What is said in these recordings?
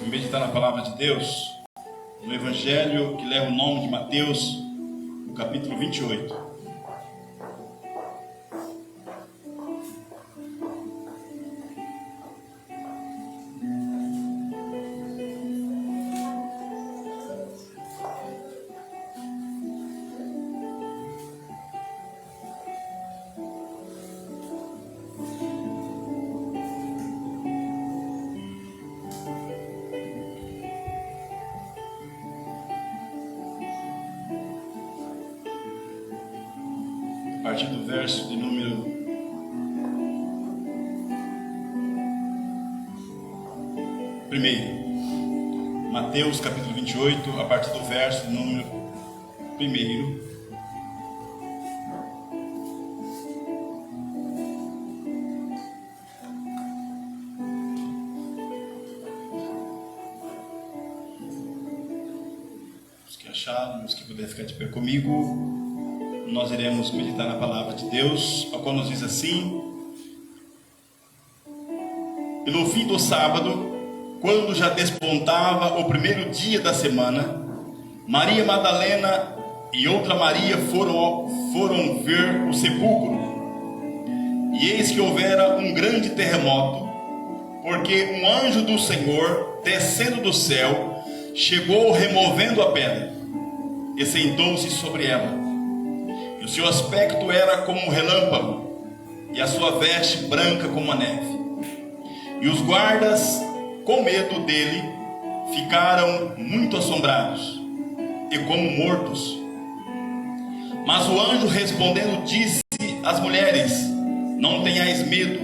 meditar na palavra de Deus, no Evangelho que leva o nome de Mateus, no capítulo 28. A partir do verso de número 1. Mateus capítulo 28, a partir do verso de número 1. Os que acharam, os que puderem ficar de pé comigo, nós iremos meditar na palavra de Deus, a qual nos diz assim: e no fim do sábado, quando já despontava o primeiro dia da semana, Maria Madalena e outra Maria foram ver o sepulcro. E eis que houvera um grande terremoto, porque um anjo do Senhor, descendo do céu, chegou removendo a pedra, e sentou-se sobre ela. E o seu aspecto era como um relâmpago, e a sua veste branca como a neve. E os guardas, com medo dele, ficaram muito assombrados e como mortos. Mas o anjo respondendo disse às mulheres: não tenhais medo,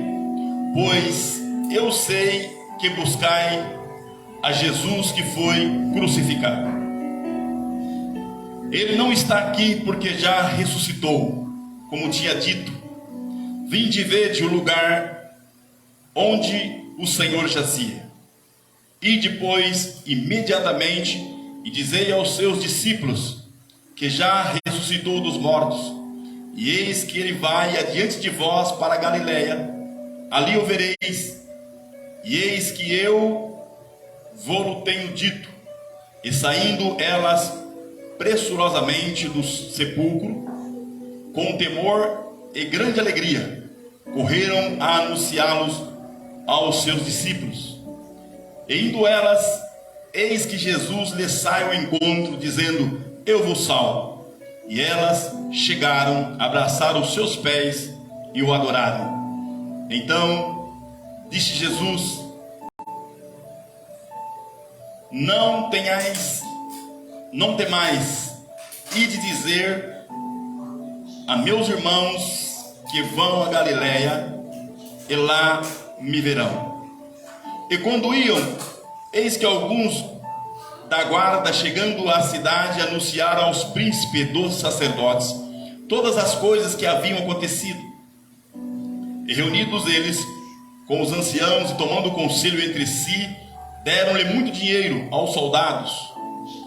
pois eu sei que buscai a Jesus que foi crucificado. Ele não está aqui, porque já ressuscitou, como tinha dito. Vinde e vede o lugar onde o Senhor jazia. E depois, imediatamente, e dizei aos seus discípulos que já ressuscitou dos mortos. E eis que ele vai adiante de vós para a Galileia. Ali o vereis. E eis que eu vou-lo tenho dito. E saindo elas pressurosamente do sepulcro, com temor e grande alegria, correram a anunciá-los aos seus discípulos. E indo elas, eis que Jesus lhes sai ao encontro, dizendo: eu vos salvo. E elas chegaram, abraçaram os seus pés e o adoraram. Então disse Jesus: não temais, ide dizer a meus irmãos que vão a Galileia, e lá me verão. E quando iam, eis que alguns da guarda, chegando à cidade, anunciaram aos príncipes dos sacerdotes todas as coisas que haviam acontecido. E reunidos eles com os anciãos e tomando conselho entre si, deram-lhe muito dinheiro aos soldados,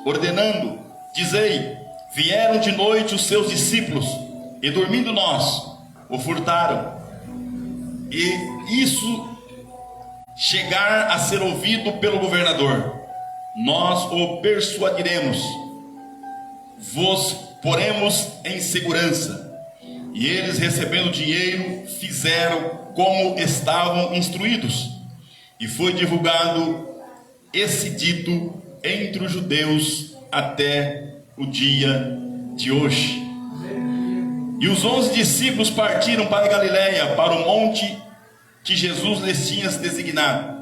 ordenando: dizei, vieram de noite os seus discípulos, e dormindo nós, o furtaram. E isso chegar a ser ouvido pelo governador, nós o persuadiremos, vos poremos em segurança. E eles, recebendo dinheiro, fizeram como estavam instruídos. E foi divulgado esse dito entre os judeus até o dia de hoje. E os 11 discípulos partiram para a Galileia, para o monte que Jesus lhes tinha designado.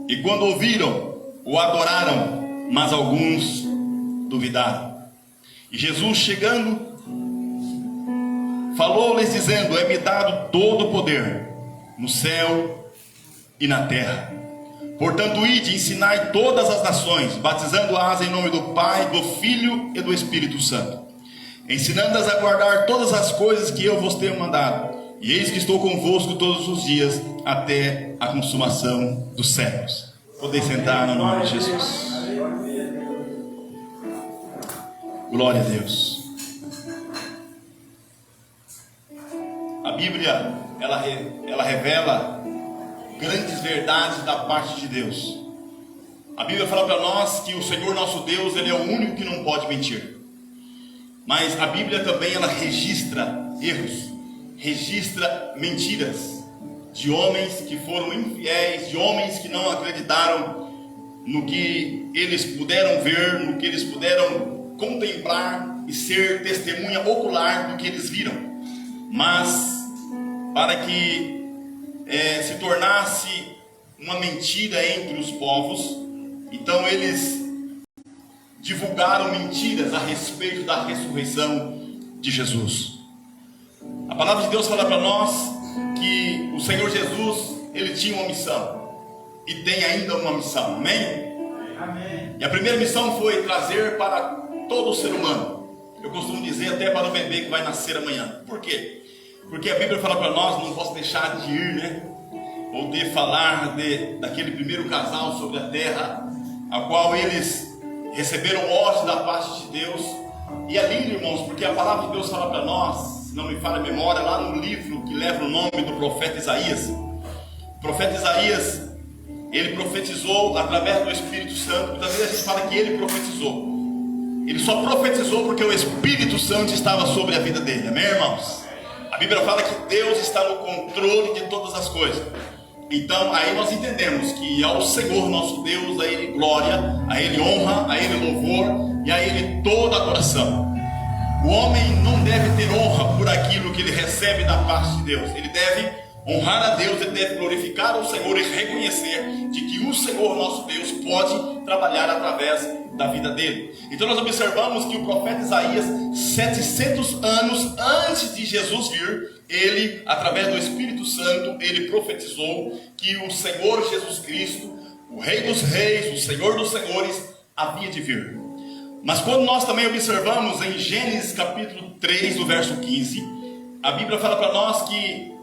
E quando ouviram, o adoraram, mas alguns duvidaram. E Jesus, chegando, falou-lhes dizendo: é-me dado todo o poder no céu e na terra. Portanto, ide e ensinai todas as nações, batizando-as em nome do Pai, do Filho e do Espírito Santo, ensinando-as a guardar todas as coisas que eu vos tenho mandado. E eis que estou convosco todos os dias, até a consumação dos séculos. Podeis sentar no nome de Jesus. Glória a Deus. A Bíblia, ela revela grandes verdades da parte de Deus. A A Bíblia fala para nós que o Senhor nosso Deus, Ele é o único que não pode mentir. Mas a Bíblia também, ela registra erros, registra mentiras de homens que foram infiéis, de homens que não acreditaram no que eles puderam ver, no que eles puderam contemplar e ser testemunha ocular do que eles viram. Mas para que se tornasse uma mentira entre os povos, então eles divulgaram mentiras a respeito da ressurreição de Jesus. A palavra de Deus fala para nós que o Senhor Jesus, Ele tinha uma missão e tem ainda uma missão, amém? Amém. E a primeira missão foi trazer para todo o ser humano, eu costumo dizer até para o bebê que vai nascer amanhã. Por quê? Porque a Bíblia fala para nós, não posso deixar de ir, né? Ou de falar daquele primeiro casal sobre a terra, a qual eles receberam ordem da parte de Deus. E é lindo, irmãos, porque a palavra de Deus fala para nós, se não me falha a memória, lá no livro que leva o nome do profeta Isaías. O profeta Isaías, ele profetizou através do Espírito Santo. Muitas vezes a gente fala que ele profetizou. Ele só profetizou porque o Espírito Santo estava sobre a vida dele, amém, irmãos? A Bíblia fala que Deus está no controle de todas as coisas. Então aí nós entendemos que ao Senhor nosso Deus, a Ele glória, a Ele honra, a Ele louvor e a Ele toda adoração. O homem não deve ter honra por aquilo que ele recebe da parte de Deus. Ele deve honrar a Deus, ele deve glorificar o Senhor e reconhecer de que o Senhor nosso Deus pode trabalhar através da vida dele. Então nós observamos que o profeta Isaías, 700 anos antes de Jesus vir, ele, através do Espírito Santo, ele profetizou que o Senhor Jesus Cristo, o Rei dos Reis, o Senhor dos Senhores, havia de vir. Mas quando nós também observamos em Gênesis capítulo 3, do verso 15, a Bíblia fala para nós que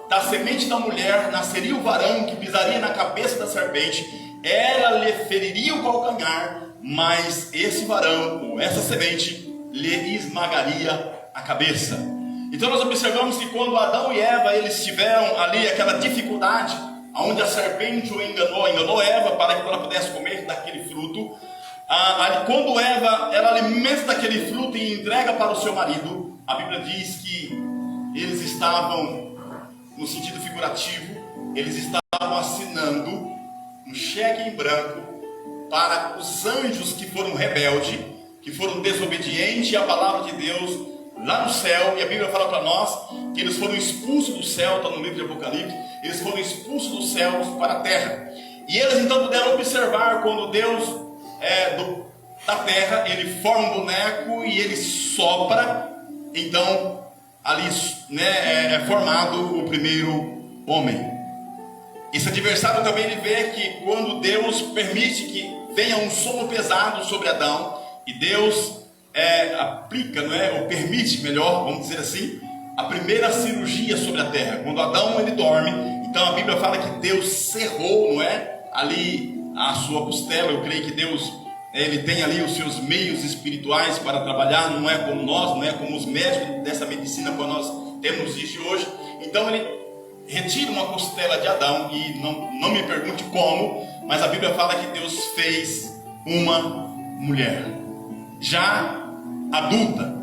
da semente da mulher nasceria o varão que pisaria na cabeça da serpente, ela lhe feriria o calcanhar, mas esse varão, ou essa semente, lhe esmagaria a cabeça. Então nós observamos que quando Adão e Eva, eles tiveram ali aquela dificuldade, onde a serpente o enganou Eva para que ela pudesse comer daquele fruto. Quando Eva, ela alimenta daquele fruto e entrega para o seu marido, a Bíblia diz que eles estavam, no sentido figurativo, eles estavam assinando um cheque em branco para os anjos que foram rebeldes, que foram desobedientes à palavra de Deus lá no céu. E a Bíblia fala para nós que eles foram expulsos do céu, está no livro de Apocalipse, eles foram expulsos dos céus para a terra. E eles então puderam observar quando Deus da terra, ele forma um boneco e ele sopra, então ali é formado o primeiro homem. Esse adversário também ele vê que quando Deus permite que venha um sono pesado sobre Adão, e Deus aplica, ou permite, melhor, vamos dizer assim, a primeira cirurgia sobre a terra. Quando Adão ele dorme, então a Bíblia fala que Deus cerrou, ali a sua costela. Eu creio que Deus, ele tem ali os seus meios espirituais para trabalhar, não é como nós, não é como os médicos dessa medicina que nós temos de hoje. Então ele retira uma costela de Adão, e não me pergunte como, mas a Bíblia fala que Deus fez uma mulher, já adulta.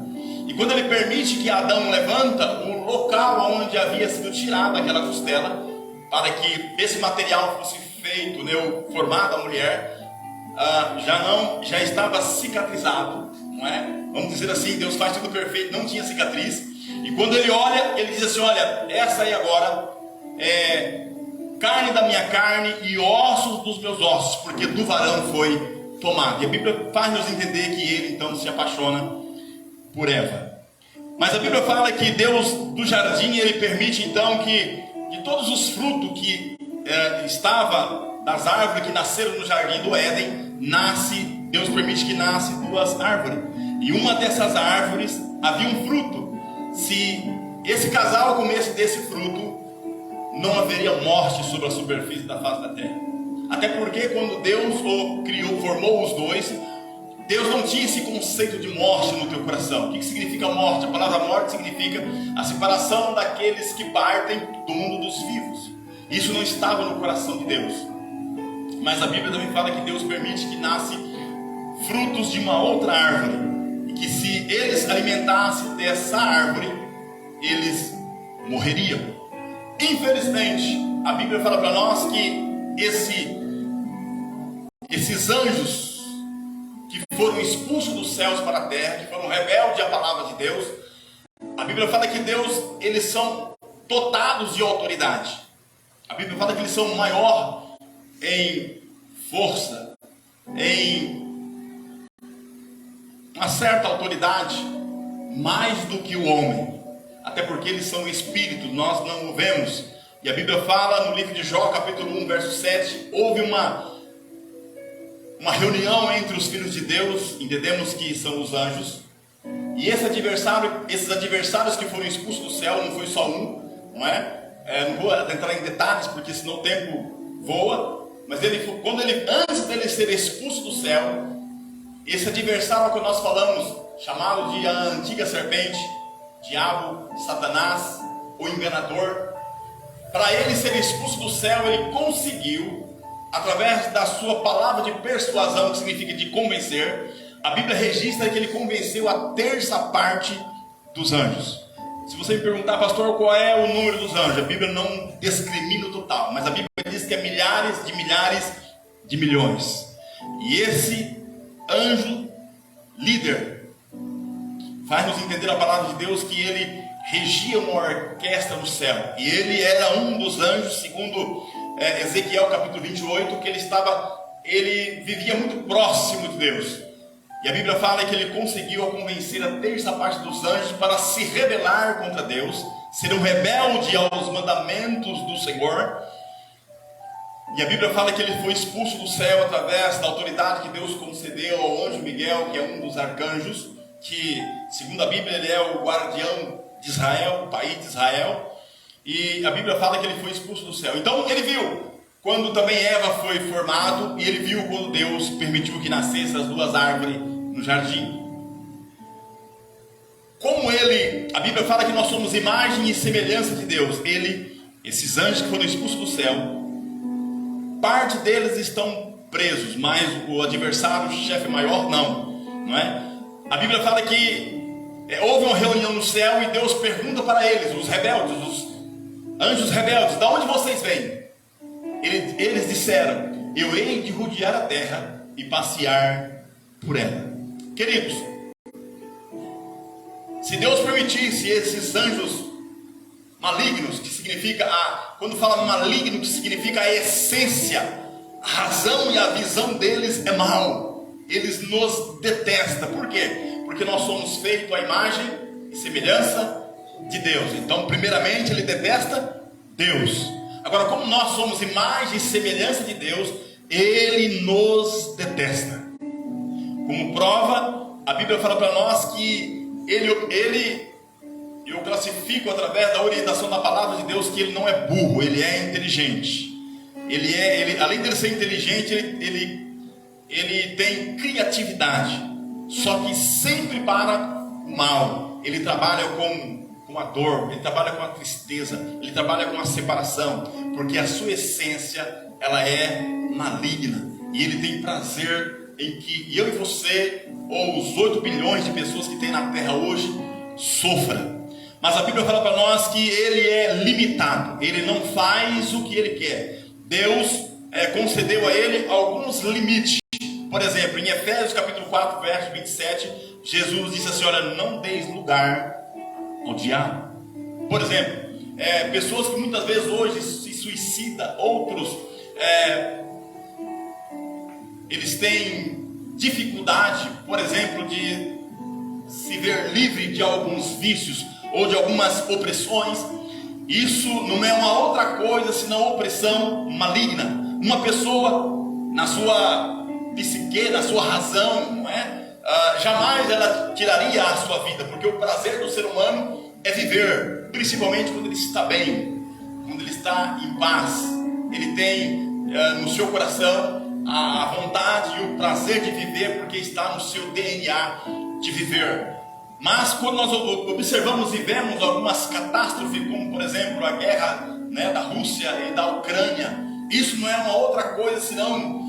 E quando ele permite que Adão levanta o local onde havia sido tirada aquela costela, para que esse material fosse feito, formado a mulher, já estava cicatrizado, não é? Vamos dizer assim, Deus faz tudo perfeito, não tinha cicatriz. E quando ele olha, ele diz assim: olha, essa aí agora é carne da minha carne e ossos dos meus ossos, porque do varão foi tomado. E a Bíblia faz nos entender que ele então se apaixona por Eva. Mas a Bíblia fala que Deus do jardim, ele permite então que de todos os frutos que estava das árvores que nasceram no jardim do Éden, Deus permite que nasce duas árvores. E uma dessas árvores havia um fruto. Se esse casal comesse desse fruto, não haveria morte sobre a superfície da face da terra. Até porque quando Deus formou os dois, Deus não tinha esse conceito de morte no teu coração. O que significa morte? A palavra morte significa a separação daqueles que partem do mundo dos vivos. Isso não estava no coração de Deus. Mas a Bíblia também fala que Deus permite que nasce frutos de uma outra árvore, e que se eles alimentassem dessa árvore, eles morreriam. Infelizmente, a Bíblia fala para nós que esses anjos que foram expulsos dos céus para a terra, que foram rebeldes à palavra de Deus, a Bíblia fala que eles são dotados de autoridade. A Bíblia fala que eles são maior em força, em uma certa autoridade, mais do que o homem, até porque eles são espíritos, nós não o vemos. E a Bíblia fala no livro de Jó, capítulo 1, verso 7, houve uma reunião entre os filhos de Deus, entendemos que são os anjos, e esses adversários que foram expulsos do céu, não foi só um, não é? Não vou entrar em detalhes, porque senão o tempo voa, mas antes dele ser expulso do céu, esse adversário que nós falamos, chamado de a antiga serpente, diabo, Satanás, o enganador, para ele ser expulso do céu, ele conseguiu, através da sua palavra de persuasão, que significa de convencer. A Bíblia registra que ele convenceu a terça parte dos anjos. Se você me perguntar, pastor, qual é o número dos anjos? A Bíblia não discrimina o total, mas a Bíblia diz que é milhares de milhões. E esse anjo líder faz-nos entender a palavra de Deus que ele regia uma orquestra no céu. E ele era um dos anjos, segundo Ezequiel capítulo 28, que ele vivia muito próximo de Deus. E a Bíblia fala que ele conseguiu convencer a terça parte dos anjos para se rebelar contra Deus, ser um rebelde aos mandamentos do Senhor. E a Bíblia fala que ele foi expulso do céu através da autoridade que Deus concedeu ao anjo Miguel, que é um dos arcanjos, que, segundo a Bíblia, ele é o guardião de Israel, o país de Israel. E a Bíblia fala que ele foi expulso do céu. Então ele viu quando também Eva foi formado, e ele viu quando Deus permitiu que nascessem as duas árvores no jardim. Como a Bíblia fala que nós somos imagem e semelhança de Deus. Esses anjos que foram expulsos do céu, parte deles estão presos, mas o adversário, o chefe maior, não é? A Bíblia fala que houve uma reunião no céu e Deus pergunta para eles, os rebeldes, os anjos rebeldes: de onde vocês vêm? Eles disseram: eu hei de rodear a terra e passear por ela. Queridos, se Deus permitisse esses anjos malignos, que significa quando fala maligno, que significa a essência, a razão e a visão deles é mal, eles nos detestam. Por quê? Porque nós somos feitos à imagem e semelhança de Deus. Então, primeiramente, ele detesta Deus. Agora, como nós somos imagem e semelhança de Deus, ele nos detesta. Como prova, a Bíblia fala para nós que eu classifico através da orientação da palavra de Deus que ele não é burro, ele é inteligente. Além de ele ser inteligente, ele tem criatividade, só que sempre para o mal. Ele trabalha com a dor, ele trabalha com a tristeza, ele trabalha com a separação, porque a sua essência, ela é maligna, e ele tem prazer em que eu e você, ou os 8 bilhões de pessoas que tem na terra hoje, sofra. Mas a Bíblia fala para nós que ele é limitado, ele não faz o que ele quer. Deus concedeu a ele alguns limites. Por exemplo, em Efésios capítulo 4, verso 27, Jesus disse assim: olha, não deis lugar ao diabo. Por exemplo, pessoas que muitas vezes hoje se suicidam, outros eles têm dificuldade, por exemplo, de se ver livre de alguns vícios ou de algumas opressões. Isso não é uma outra coisa senão opressão maligna. Uma pessoa, na sua psique, na sua razão, não é? Jamais ela tiraria a sua vida, porque o prazer do ser humano é viver, principalmente quando ele está bem, quando ele está em paz. Ele tem no seu coração a vontade e o prazer de viver, porque está no seu DNA de viver. Mas quando nós observamos e vemos algumas catástrofes, como por exemplo a guerra da Rússia e da Ucrânia, Isso não é uma outra coisa senão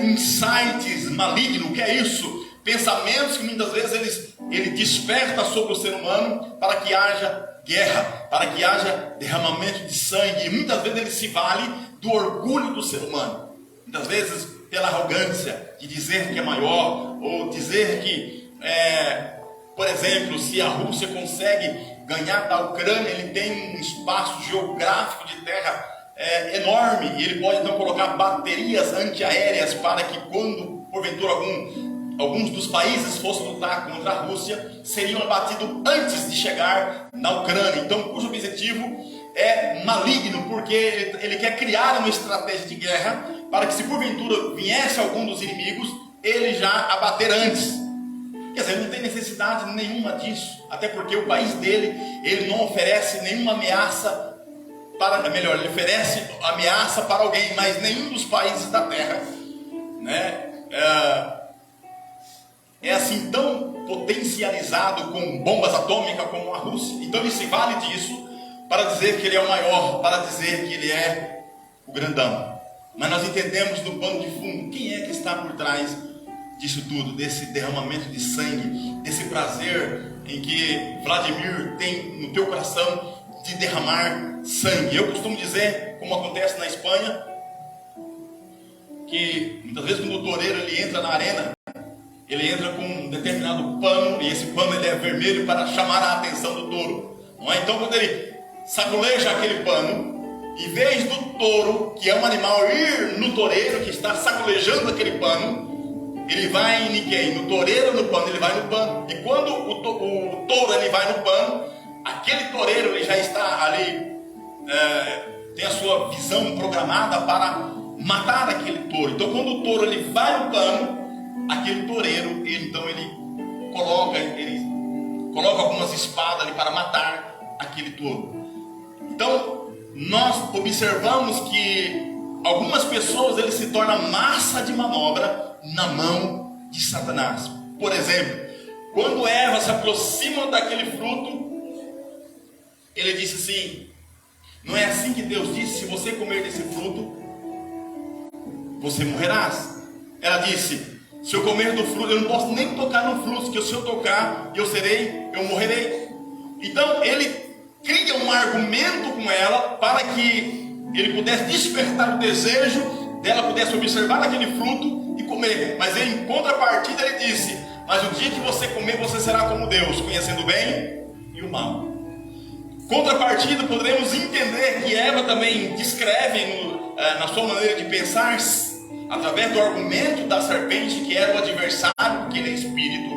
insights malignos. O que é isso? Pensamentos que muitas vezes ele desperta sobre o ser humano para que haja guerra, para que haja derramamento de sangue. E muitas vezes ele se vale do orgulho do ser humano. Muitas vezes pela arrogância de dizer que é maior, ou dizer que, por exemplo, se a Rússia consegue ganhar da Ucrânia, ele tem um espaço geográfico de terra enorme, e ele pode então colocar baterias antiaéreas para que quando porventura alguns dos países fossem lutar contra a Rússia, seriam abatidos antes de chegar na Ucrânia. Então, cujo objetivo é maligno, porque ele quer criar uma estratégia de guerra para que, se porventura viesse algum dos inimigos, ele já abater antes. Quer dizer, não tem necessidade nenhuma disso, até porque o país dele, ele não oferece nenhuma ameaça ele oferece ameaça para alguém, mas nenhum dos países da terra, né, é assim tão potencializado com bombas atômicas como a Rússia. Então ele se vale disso para dizer que ele é o maior, para dizer que ele é o grandão. Mas nós entendemos no pano de fundo quem é que está por trás disso tudo, desse derramamento de sangue, desse prazer em que Vladimir tem no teu coração de derramar sangue. Eu costumo dizer, como acontece na Espanha, que muitas vezes quando o toureiro ele entra na arena, ele entra com um determinado pano, e esse pano ele é vermelho para chamar a atenção do touro, não é? Então quando ele saculeja aquele pano, em vez do touro, que é um animal, ir no toureiro que está saculejando aquele pano, ele vai em quem? No toureiro, no pano, ele vai no pano. E quando o touro ele vai no pano, aquele toureiro ele já está ali, tem a sua visão programada para matar aquele touro. Então quando o touro ele vai no pano, aquele toureiro, ele coloca algumas espadas ali para matar aquele touro. Então nós observamos que algumas pessoas ele se tornam massa de manobra na mão de Satanás. Por exemplo, quando Eva se aproxima daquele fruto, ele disse assim: não é assim que Deus disse, se você comer desse fruto, você morrerás. Ela disse: se eu comer do fruto, eu não posso nem tocar no fruto, que se eu tocar, eu morrerei. Então ele cria um argumento com ela para que ele pudesse despertar o desejo dela, pudesse observar aquele fruto e comer. Mas em contrapartida ele disse: mas o dia que você comer, você será como Deus, conhecendo o bem e o mal. Contrapartida, poderemos entender que Eva também descreve na sua maneira de pensar, através do argumento da serpente, que era o adversário, porque ele é espírito,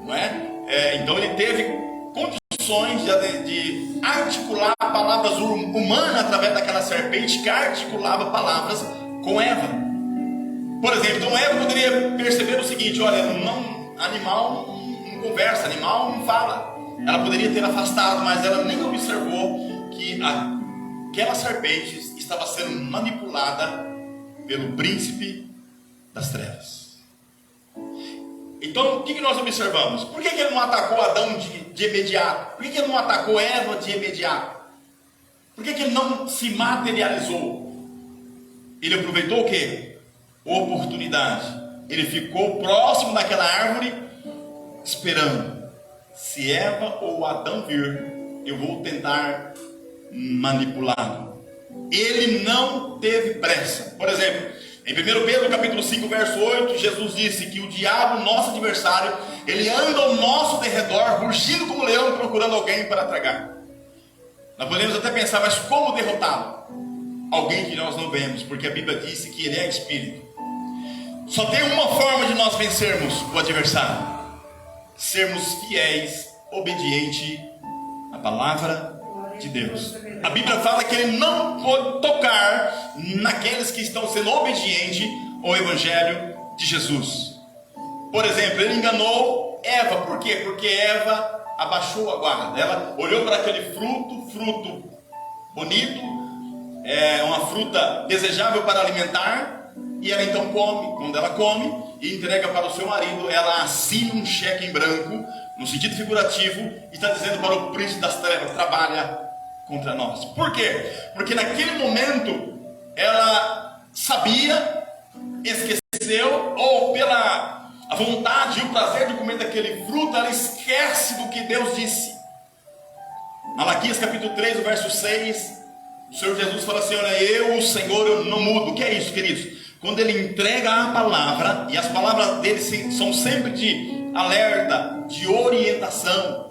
não é? Então ele teve condições de articular palavras humanas através daquela serpente que articulava palavras com Eva. Por exemplo, então Eva poderia perceber o seguinte: olha, animal não conversa, animal não fala. Ela poderia ter afastado, mas ela nem observou que aquela serpente estava sendo manipulada pelo príncipe das trevas. Então o que nós observamos? Por que ele não atacou Adão de imediato? Por que ele não atacou Eva de imediato? Por que ele não se materializou? Ele aproveitou o quê? Oportunidade. Ele ficou próximo daquela árvore, esperando. Se Eva ou Adão vir, eu vou tentar manipulá-lo. Ele não teve pressa. Por exemplo, em 1 Pedro capítulo 5, verso 8, Jesus disse que o diabo, nosso adversário, ele anda ao nosso derredor, rugindo como leão, procurando alguém para tragar. Nós podemos até pensar, mas como derrotá-lo? Alguém que nós não vemos, porque a Bíblia disse que ele é espírito. Só tem uma forma de nós vencermos o adversário: sermos fiéis, obedientes à palavra de Deus. A Bíblia fala que ele não pode tocar naqueles que estão sendo obedientes ao Evangelho de Jesus. Por exemplo, ele enganou Eva. Por quê? Porque Eva abaixou a guarda. Ela olhou para aquele fruto bonito, uma fruta desejável para alimentar, e ela então come. Quando ela come e entrega para o seu marido, ela assina um cheque em branco, no sentido figurativo, e está dizendo para o príncipe das trevas: trabalha contra nós. Por quê? Porque naquele momento ela sabia, esqueceu, ou pela a vontade e o prazer de comer daquele fruto, ela esquece do que Deus disse. Malaquias capítulo 3, o verso 6, o Senhor Jesus fala assim: olha, eu, o Senhor, eu não mudo. O que é isso, queridos? Quando Ele entrega a palavra, e as palavras dele são sempre de alerta, de orientação.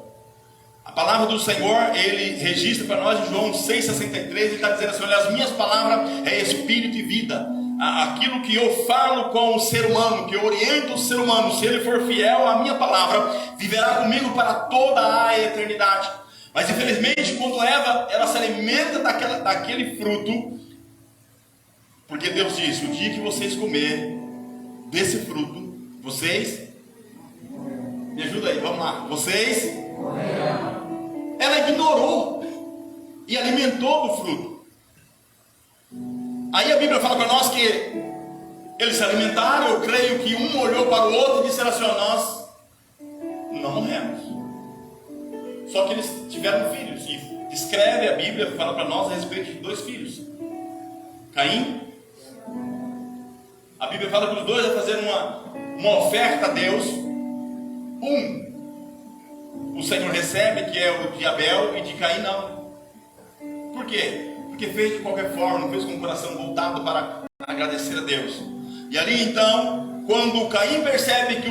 A palavra do Senhor, Ele registra para nós em João 6,63, Ele está dizendo assim: olha, as minhas palavras é espírito e vida. Aquilo que eu falo com o ser humano, que eu oriento o ser humano, se ele for fiel à minha palavra, viverá comigo para toda a eternidade. Mas infelizmente, quando Eva, ela se alimenta daquele fruto, porque Deus disse: o dia que vocês comerem desse fruto, vocês, me ajuda aí, vamos lá, vocês, ela ignorou e alimentou do fruto. Aí a Bíblia fala para nós que eles se alimentaram. Eu creio que um olhou para o outro e disse assim: nós não morremos. Só que eles tiveram filhos, e descreve a Bíblia, fala para nós a respeito de 2 filhos, Caim. A Bíblia fala que os dois vão fazer uma oferta a Deus. O Senhor recebe, que é o de Abel, e de Caim não. Por quê? Porque fez de qualquer forma, não fez com o coração voltado para agradecer a Deus. E ali então, quando Caim percebe que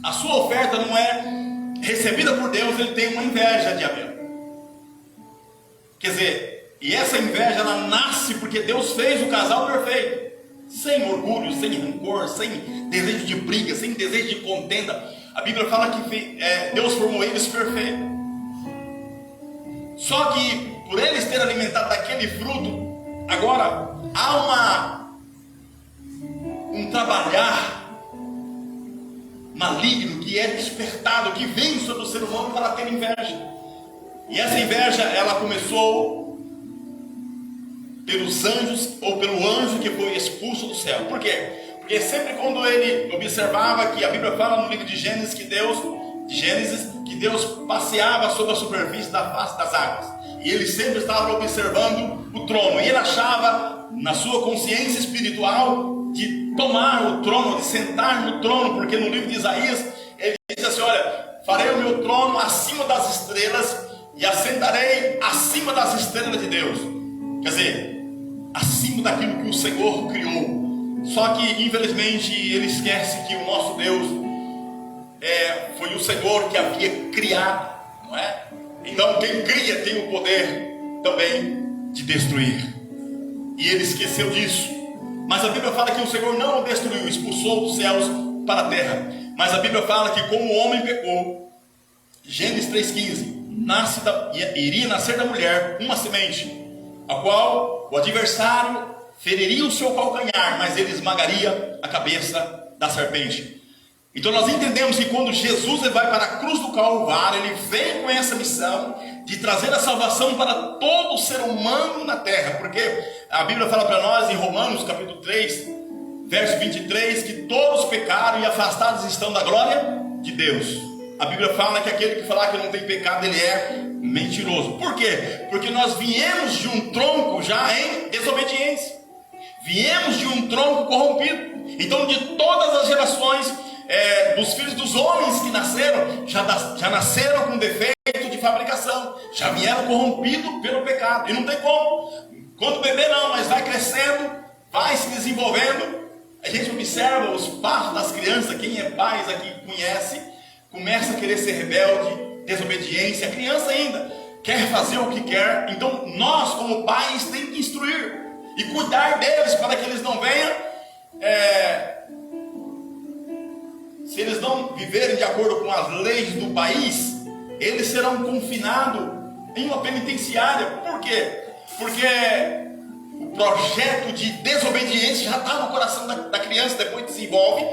a sua oferta não é recebida por Deus, ele tem uma inveja de Abel. Quer dizer, e essa inveja ela nasce porque Deus fez o casal perfeito, sem orgulho, sem rancor, sem desejo de briga, sem desejo de contenda. A Bíblia fala que Deus formou eles perfeitos. Só que por eles terem alimentado daquele fruto, agora há um trabalhar maligno que é despertado, que vem sobre o ser humano para ter inveja. E essa inveja, ela começou pelos anjos, ou pelo anjo que foi expulso do céu. Por quê? Porque sempre quando ele observava, que a Bíblia fala no livro de Gênesis que Deus passeava sobre a superfície da face das águas, e ele sempre estava observando o trono, e ele achava na sua consciência espiritual de tomar o trono, de sentar no trono, porque no livro de Isaías ele diz assim: olha, farei o meu trono acima das estrelas e assentarei acima das estrelas de Deus. Quer dizer, acima daquilo que o Senhor criou. Só que infelizmente ele esquece que o nosso Deus foi o Senhor que havia criado, não é? Então quem cria tem o poder também de destruir, e ele esqueceu disso. Mas a Bíblia fala que o Senhor não o destruiu, expulsou dos céus para a terra. Mas a Bíblia fala que como o homem pecou, Gênesis 3,15, iria nascer da mulher uma semente, a qual o adversário feriria o seu calcanhar, mas ele esmagaria a cabeça da serpente. Então nós entendemos que quando Jesus vai para a cruz do Calvário, ele vem com essa missão de trazer a salvação para todo ser humano na terra, porque a Bíblia fala para nós em Romanos capítulo 3, verso 23, que todos pecaram e afastados estão da glória de Deus. A Bíblia fala que aquele que falar que não tem pecado, ele é mentiroso. Por quê? Porque nós viemos de um tronco já em desobediência, viemos de um tronco corrompido. Então de todas as gerações dos filhos dos homens que nasceram, já nasceram com defeito de fabricação, já vieram corrompidos pelo pecado. E não tem como, quando bebê não, mas vai crescendo, vai se desenvolvendo. A gente observa os passos das crianças. Quem é pais aqui conhece, começa a querer ser rebelde, desobediência. A criança ainda quer fazer o que quer. Então nós como pais temos que instruir e cuidar deles, para que eles não venham se eles não viverem de acordo com as leis do país, eles serão confinados em uma penitenciária. Por quê? Porque o projeto de desobediência já está no coração da criança, depois desenvolve.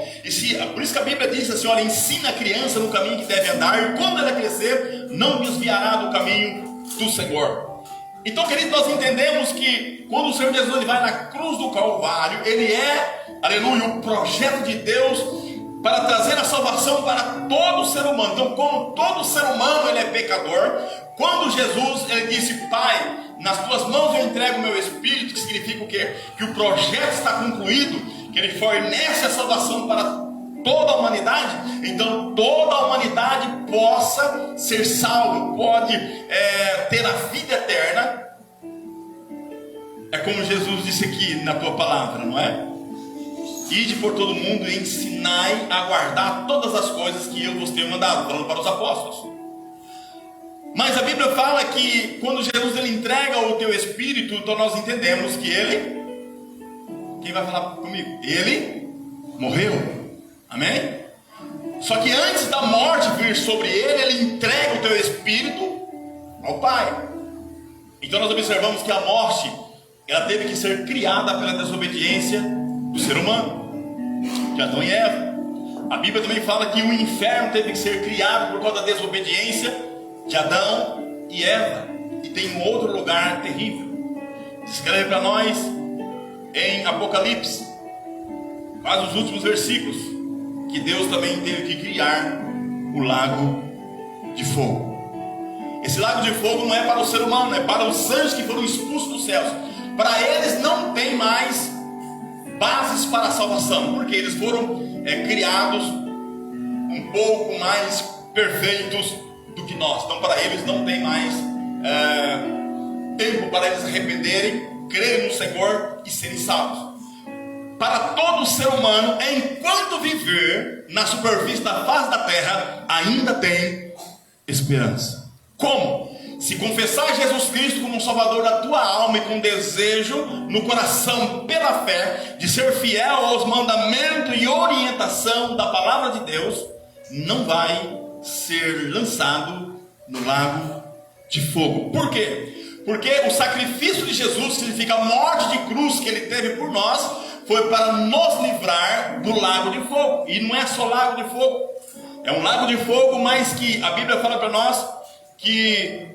Por isso que a Bíblia diz assim: olha, ensina a criança no caminho que deve andar, e quando ela crescer, não desviará do caminho do Senhor. Então, querido, nós entendemos que quando o Senhor Jesus vai na cruz do Calvário, ele aleluia, o projeto de Deus para trazer a salvação para todo ser humano. Então, como todo ser humano ele é pecador, quando Jesus ele disse: Pai, nas tuas mãos eu entrego o meu espírito, que significa o quê? Que o projeto está concluído, que ele fornece a salvação para toda a humanidade, então toda a humanidade possa ser salvo, pode ter a vida eterna. É como Jesus disse aqui na tua palavra, não é? Ide por todo mundo e ensinai a guardar todas as coisas que eu vos tenho mandado, falando para os apóstolos. Mas a Bíblia fala que quando Jesus ele entrega o teu espírito, então nós entendemos que ele, quem vai falar comigo? Ele morreu, amém? Só que antes da morte vir sobre ele, ele entrega o teu espírito ao Pai. Então nós observamos que a morte, ela teve que ser criada pela desobediência do ser humano, de Adão e Eva. A Bíblia também fala que o inferno teve que ser criado por causa da desobediência de Adão e Eva. E tem um outro lugar terrível. Escreve para nós em Apocalipse, quase os últimos versículos, que Deus também teve que criar o lago de fogo. Esse lago de fogo não é para o ser humano, é para os anjos que foram expulsos dos céus. Para eles não tem mais bases para a salvação, porque eles foram criados um pouco mais perfeitos do que nós. Então para eles não tem mais tempo para eles arrependerem, crerem no Senhor e serem salvos. Para todo ser humano, enquanto viver na superfície da face da terra, ainda tem esperança. Como? Se confessar Jesus Cristo como Salvador da tua alma e com desejo no coração pela fé de ser fiel aos mandamentos e orientação da palavra de Deus, não vai ser lançado no lago de fogo. Por quê? Porque o sacrifício de Jesus significa a morte de cruz que ele teve por nós, foi para nos livrar do lago de fogo. E não é só lago de fogo, é um lago de fogo, mas que a Bíblia fala para nós que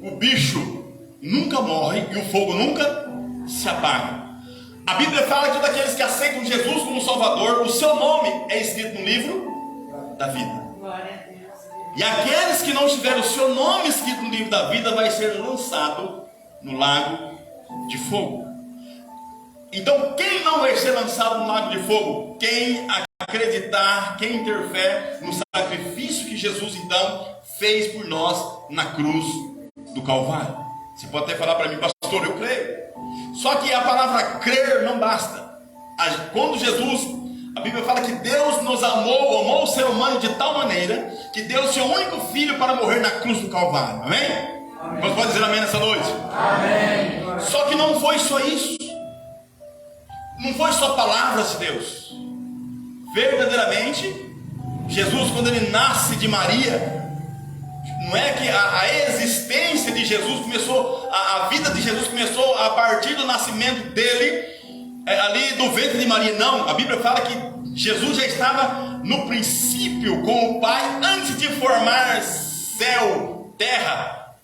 o bicho nunca morre e o fogo nunca se apaga. A Bíblia fala que todos aqueles que aceitam Jesus como Salvador, o seu nome é escrito no livro da vida. E aqueles que não tiverem o seu nome escrito no livro da vida, vai ser lançado no lago de fogo. Então quem não vai ser lançado no lago de fogo? Quem acreditar, quem ter fé no sacrifício que Jesus então fez por nós na cruz do Calvário. Você pode até falar para mim, pastor, eu creio. Só que a palavra crer não basta. Quando Jesus, a Bíblia fala que Deus nos amou o ser humano de tal maneira que deu seu único filho para morrer na cruz do Calvário. Amém? Amém. Você pode dizer amém nessa noite? Amém. Só que não foi só isso. Não foi só palavras de Deus. Verdadeiramente, Jesus, quando ele nasce de Maria, não é que a existência de Jesus começou, a vida de Jesus começou a partir do nascimento dele, ali do ventre de Maria. Não, a Bíblia fala que Jesus já estava no princípio com o Pai, antes de formar céu, terra,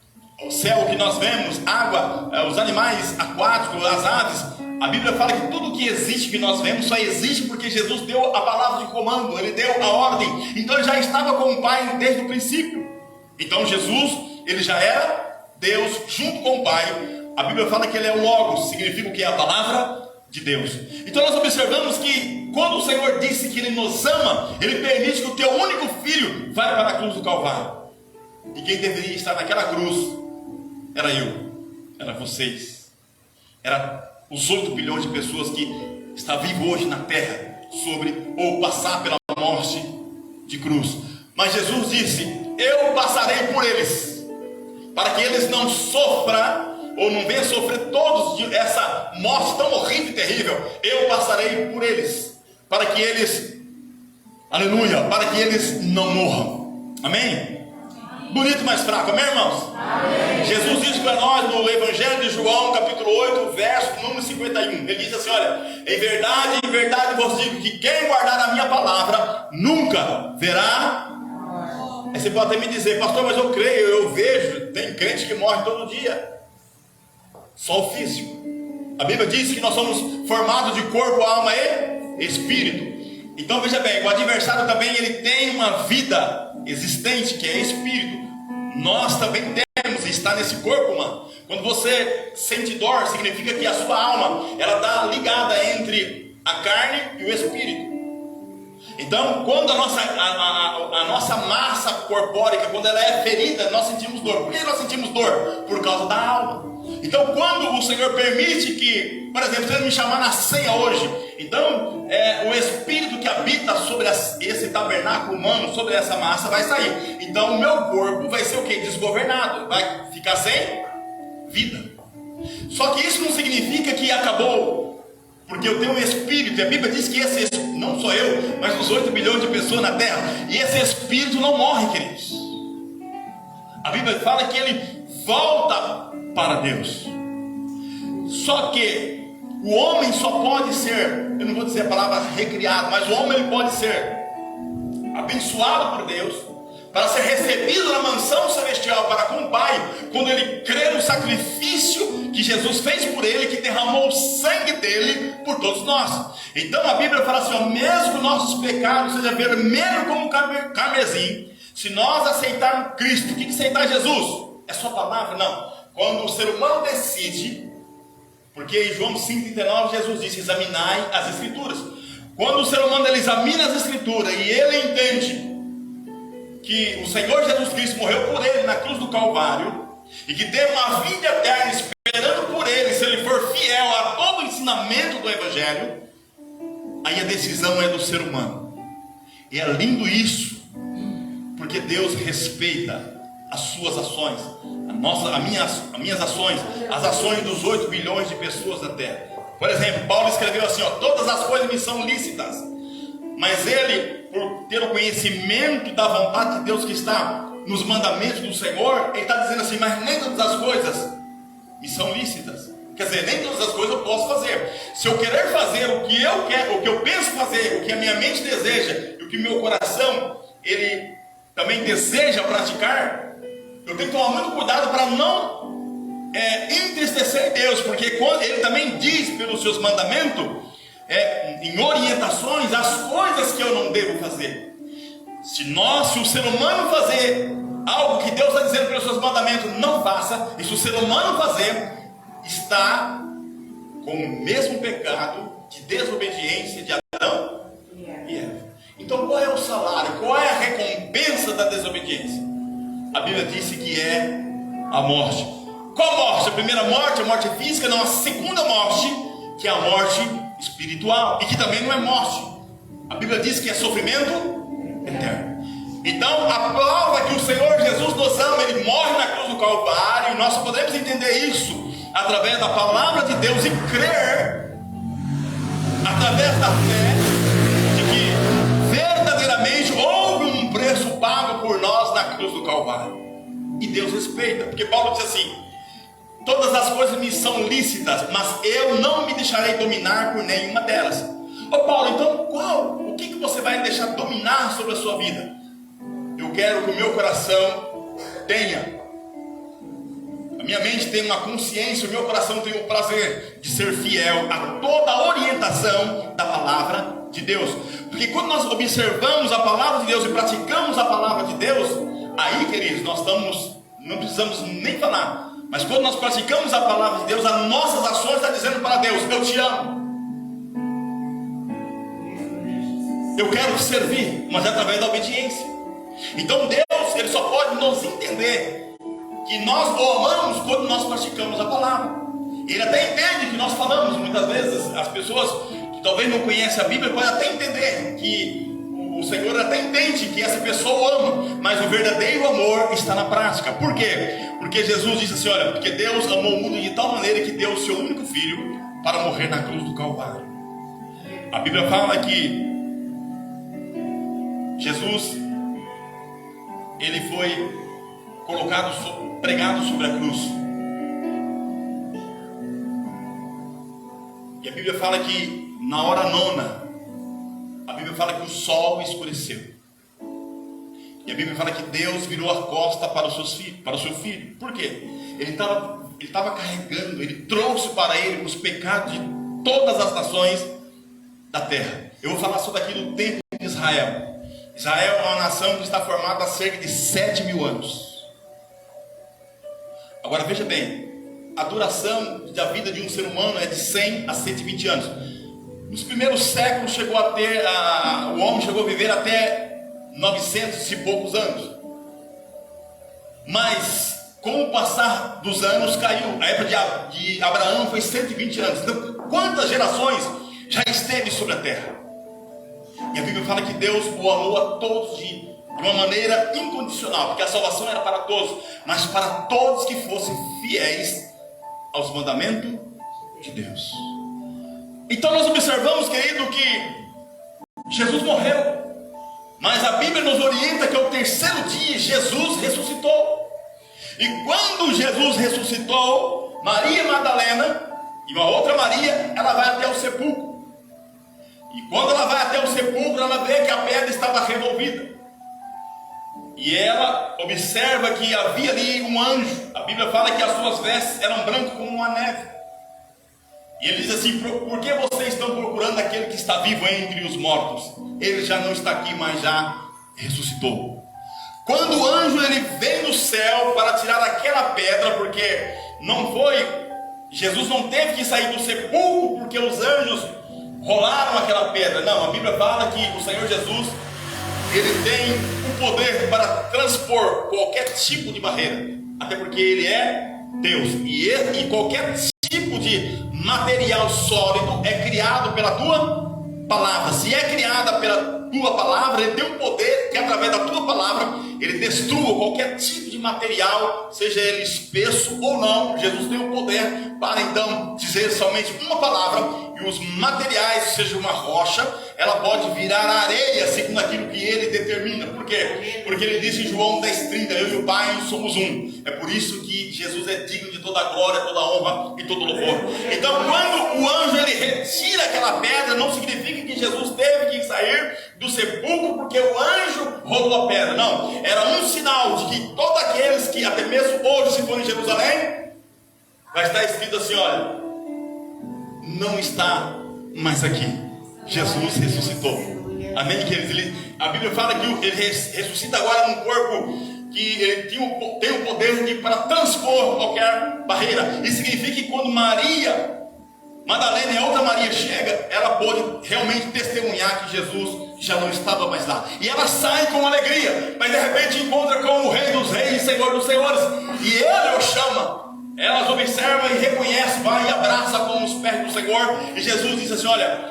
o céu que nós vemos, água, os animais aquáticos, as aves. A Bíblia fala que tudo que existe, que nós vemos, só existe porque Jesus deu a palavra de comando, ele deu a ordem. Então ele já estava com o Pai desde o princípio. Então Jesus, ele já era Deus junto com o Pai. A Bíblia fala que ele é o Logos, significa o que? A palavra de Deus. Então nós observamos que quando o Senhor disse que ele nos ama, ele permite que o teu único filho vá para a cruz do Calvário. E quem deveria estar naquela cruz era eu, era vocês, era os 8 bilhões de pessoas que estão vivos hoje na terra, ou passar pela morte de cruz. Mas Jesus disse: eu passarei por eles, para que eles não sofram, ou não venham sofrer todos essa morte tão horrível e terrível. Eu passarei por eles, para que eles, aleluia, para que eles não morram. Amém? Bonito, mas fraco, amém, irmãos? Amém. Jesus diz para nós no Evangelho de João, capítulo 8, verso número 51. Ele diz assim: olha, em verdade vos digo que quem guardar a minha palavra nunca verá. Aí você pode até me dizer: pastor, mas eu creio, eu vejo, tem crente que morre todo dia. Só o físico. A Bíblia diz que nós somos formados de corpo, alma e espírito. Então veja bem, o adversário também ele tem uma vida existente, que é espírito. Nós também temos, está nesse corpo humano. Quando você sente dor, significa que a sua alma ela está ligada entre a carne e o espírito. Então, quando a nossa massa corpórea, quando ela é ferida, nós sentimos dor. Por que nós sentimos dor? Por causa da alma. Então, quando o Senhor permite que, por exemplo, se Ele me chamar na ceia hoje, então o espírito que habita sobre esse tabernáculo humano, sobre essa massa, vai sair. Então, o meu corpo vai ser o quê? Desgovernado, vai ficar sem vida. Só que isso não significa que acabou, porque eu tenho um espírito, e a Bíblia diz que esse espírito, não sou eu, mas os 8 bilhões de pessoas na terra, e esse espírito não morre, queridos. A Bíblia fala que ele volta para Deus. Só que o homem só pode ser, eu não vou dizer a palavra recriado, mas o homem ele pode ser abençoado por Deus, para ser recebido na mansão celestial para com o Pai, quando ele crê no sacrifício que Jesus fez por ele, que derramou o sangue dele por todos nós. Então a Bíblia fala assim, ó, mesmo que nossos pecados sejam vermelhos como carmesim, se nós aceitarmos Cristo, o que é aceitar Jesus? É só palavra? Não. Quando o ser humano decide, porque em João 5,39 Jesus disse, examinai as Escrituras. Quando o ser humano ele examina as Escrituras e ele entende que o Senhor Jesus Cristo morreu por ele na cruz do Calvário, e que tem uma vida eterna esperando por ele, se ele for fiel a todo o ensinamento do Evangelho, aí a decisão é do ser humano. E é lindo isso, porque Deus respeita as suas ações, as minhas ações, as ações dos 8 bilhões de pessoas da terra. Por exemplo, Paulo escreveu assim, ó, todas as coisas me são lícitas, mas ele, por ter o conhecimento da vontade de Deus que está nos mandamentos do Senhor, ele está dizendo assim, mas nem todas as coisas me são lícitas. Quer dizer, nem todas as coisas eu posso fazer. Se eu querer fazer o que eu quero, o que eu penso fazer, o que a minha mente deseja, e o que o meu coração ele também deseja praticar, eu tenho que tomar muito cuidado para não entristecer Deus, porque quando ele também diz pelos seus mandamentos, em orientações, as coisas que eu não devo fazer. Se o ser humano fazer algo que Deus está dizendo pelos seus mandamentos, não faça. E se o ser humano fazer, está com o mesmo pecado de desobediência de Adão e Eva. Então qual é o salário? Qual é a recompensa da desobediência? A Bíblia disse que é a morte. Qual morte? A primeira morte, a morte física, não, a segunda morte, que é a morte espiritual, e que também não é morte. A Bíblia diz que é sofrimento eterno. Então a prova que o Senhor Jesus nos ama, ele morre na cruz do Calvário, e nós só podemos entender isso através da palavra de Deus e crer através da fé de que verdadeiramente houve um preço pago por nós na cruz do Calvário, e Deus respeita, porque Paulo diz assim, todas as coisas me são lícitas, mas eu não me deixarei dominar por nenhuma delas. Ô Paulo, então o que você vai deixar dominar sobre a sua vida? Eu quero que o meu coração tenha, a minha mente tenha uma consciência, o meu coração tenha o prazer de ser fiel a toda a orientação da palavra de Deus. Porque quando nós observamos a palavra de Deus e praticamos a palavra de Deus, aí, queridos, não precisamos nem falar. Mas quando nós praticamos a palavra de Deus, as nossas ações estão dizendo para Deus, eu te amo, eu quero te servir, mas é através da obediência. Então Deus, ele só pode nos entender que nós o amamos quando nós praticamos a palavra. Ele até entende que nós falamos, muitas vezes as pessoas que talvez não conhecem a Bíblia podem até entender que o Senhor até entende que essa pessoa ama, mas o verdadeiro amor está na prática. Por quê? Porque Jesus disse assim, olha, porque Deus amou o mundo de tal maneira que deu o seu único filho para morrer na cruz do Calvário. A Bíblia fala que Jesus, ele foi pregado sobre a cruz. E a Bíblia fala que na hora nona, a Bíblia fala que o sol escureceu. E a Bíblia fala que Deus virou a costa para o seu filho. Por quê? Ele estava carregando, ele trouxe para ele os pecados de todas as nações da terra. Eu vou falar sobre aqui do tempo de Israel. Israel é uma nação que está formada há cerca de 7.000 anos. Agora veja bem, a duração da vida de um ser humano é de 100 a 120 anos. Nos primeiros séculos chegou a ter, o homem chegou a viver até 900 e poucos anos. Mas com o passar dos anos caiu. A época de Abraão foi 120 anos. Então, quantas gerações já esteve sobre a terra? E a Bíblia fala que Deus o amou a todos de uma maneira incondicional, porque a salvação era para todos, mas para todos que fossem fiéis aos mandamentos de Deus. Então nós observamos, querido, que Jesus morreu, mas a Bíblia nos orienta que ao terceiro dia Jesus ressuscitou. E quando Jesus ressuscitou, Maria Madalena e uma outra Maria, ela vai até o sepulcro. E quando ela vai até o sepulcro, ela vê que a pedra estava revolvida. E ela observa que havia ali um anjo. A Bíblia fala que as suas vestes eram brancas como uma neve. E ele diz assim: por que vocês estão procurando aquele que está vivo entre os mortos? Ele já não está aqui, mas já ressuscitou. Quando o anjo ele vem do céu para tirar aquela pedra, porque Jesus não teve que sair do sepulcro porque os anjos rolaram aquela pedra. Não, a Bíblia fala que o Senhor Jesus, ele tem o poder para transpor qualquer tipo de barreira, até porque ele é Deus, e qualquer tipo de material sólido é criado pela tua palavra. Se é criada pela tua palavra, ele tem o poder que através da tua palavra ele destrua qualquer tipo de material, seja ele espesso ou não. Jesus tem o poder para então dizer somente uma palavra e os materiais, seja uma rocha, ela pode virar areia segundo aquilo que ele determina. Por quê? Porque ele diz em João 10,30: eu e o Pai somos um. É por isso que Jesus é digno de toda a glória, toda a honra e todo o louvor. Então quando o anjo ele retira aquela pedra, não significa que Jesus teve que sair do sepulcro porque o anjo rolou a pedra. Não, era um sinal de que todos aqueles que até mesmo hoje se forem em Jerusalém, vai estar escrito assim: olha, não está mais aqui, Jesus ressuscitou. Amém, queridos? A Bíblia fala que ele ressuscita agora num corpo que ele tem o poder para transpor qualquer barreira. Isso significa que quando Maria Madalena e a outra Maria chega, ela pôde realmente testemunhar que Jesus já não estava mais lá. E ela sai com alegria, mas de repente encontra com o Rei dos Reis e Senhor dos Senhores, e ele o chama. Elas observam e reconhecem, vai e abraça com os pés do Senhor. E Jesus diz assim: olha,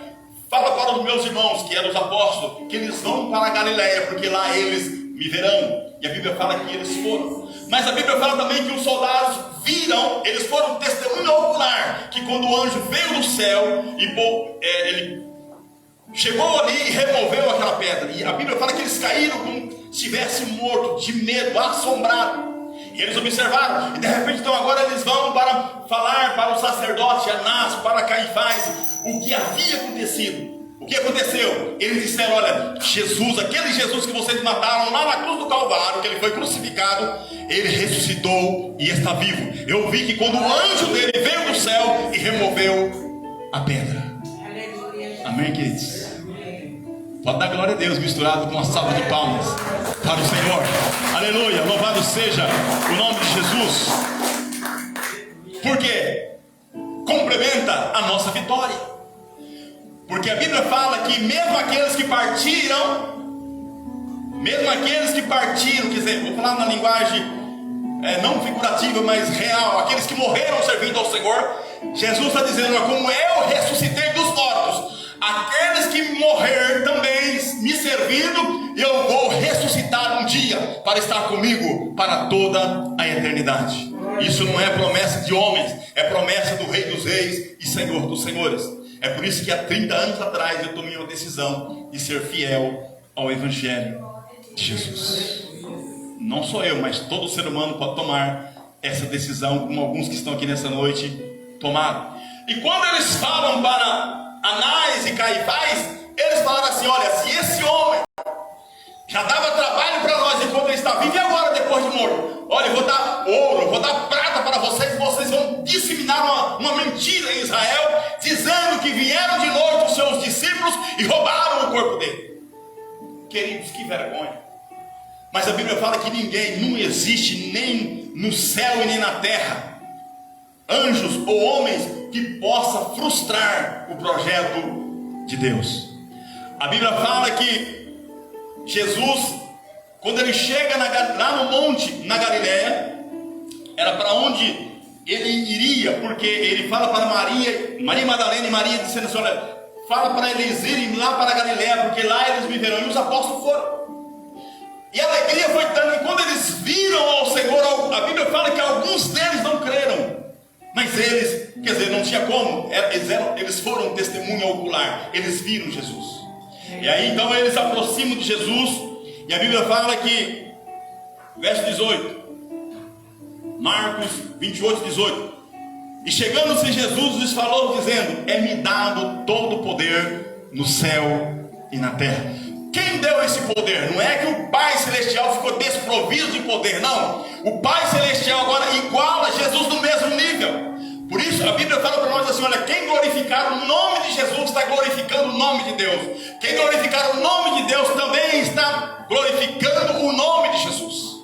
fala para os meus irmãos, que eram os apóstolos, que eles vão para a Galileia, porque lá eles me verão. E a Bíblia fala que eles foram. Mas a Bíblia fala também que os soldados viram, eles foram testemunho ocular, que quando o anjo veio do céu e ele chegou ali e removeu aquela pedra. E a Bíblia fala que eles caíram como se estivessem mortos, de medo, assombrados. E eles observaram, e de repente então agora eles vão para falar para o sacerdote Anás, para Caifás, o que havia acontecido. O que aconteceu? Eles disseram: olha, Jesus, aquele Jesus que vocês mataram lá na cruz do Calvário, que ele foi crucificado, ele ressuscitou e está vivo. Eu vi que quando o anjo dele veio do céu e removeu a pedra. Amém, queridos? Pode dar glória a Deus misturado com uma salva de palmas para o Senhor. Aleluia, louvado seja o nome de Jesus. Porque complementa a nossa vitória. Porque a Bíblia fala que mesmo aqueles que partiram, quer dizer, vou falar na linguagem não figurativa, mas real, aqueles que morreram servindo ao Senhor, Jesus está dizendo: como eu ressuscitei dos mortos, aqueles que morrer também me servindo, eu vou ressuscitar um dia para estar comigo para toda a eternidade. Isso não é promessa de homens, é promessa do Rei dos Reis e Senhor dos Senhores. É por isso que há 30 anos atrás eu tomei uma decisão de ser fiel ao Evangelho de Jesus. Não sou eu, mas todo ser humano pode tomar essa decisão, como alguns que estão aqui nessa noite tomaram. E quando eles falam para Anás e Caifás, eles falaram assim: olha, se esse homem já dava trabalho para nós enquanto ele está vivo, e agora depois de morto? Olha, eu vou dar ouro, eu vou dar prata para vocês, vocês vão disseminar uma mentira em Israel, dizendo que vieram de noite os seus discípulos e roubaram o corpo dele. Queridos, que vergonha. Mas a Bíblia fala que ninguém, não existe nem no céu e nem na terra, anjos ou homens que possa frustrar o projeto de Deus. A Bíblia fala que Jesus, quando ele chega lá no monte, na Galileia, era para onde ele iria, porque ele fala para Maria Madalena e Maria, dizendo assim: olha, fala para eles irem lá para a Galileia, porque lá eles me verão. E os apóstolos foram. E a alegria foi tanta que quando eles viram ao Senhor, a Bíblia fala que alguns deles não creram. Mas eles, quer dizer, não tinha como, eles foram testemunha ocular, eles viram Jesus. E aí então eles aproximam de Jesus, e a Bíblia fala que, verso 18, Marcos 28, 18: e chegando-se Jesus lhes falou, dizendo: é-me dado todo o poder no céu e na terra. Quem deu esse poder? Não é que o Pai Celestial ficou desprovido de poder, não. O Pai Celestial agora iguala Jesus no mesmo nível. Por isso a Bíblia fala para nós assim: olha, quem glorificar o nome de Jesus está glorificando o nome de Deus. Quem glorificar o nome de Deus também está glorificando o nome de Jesus.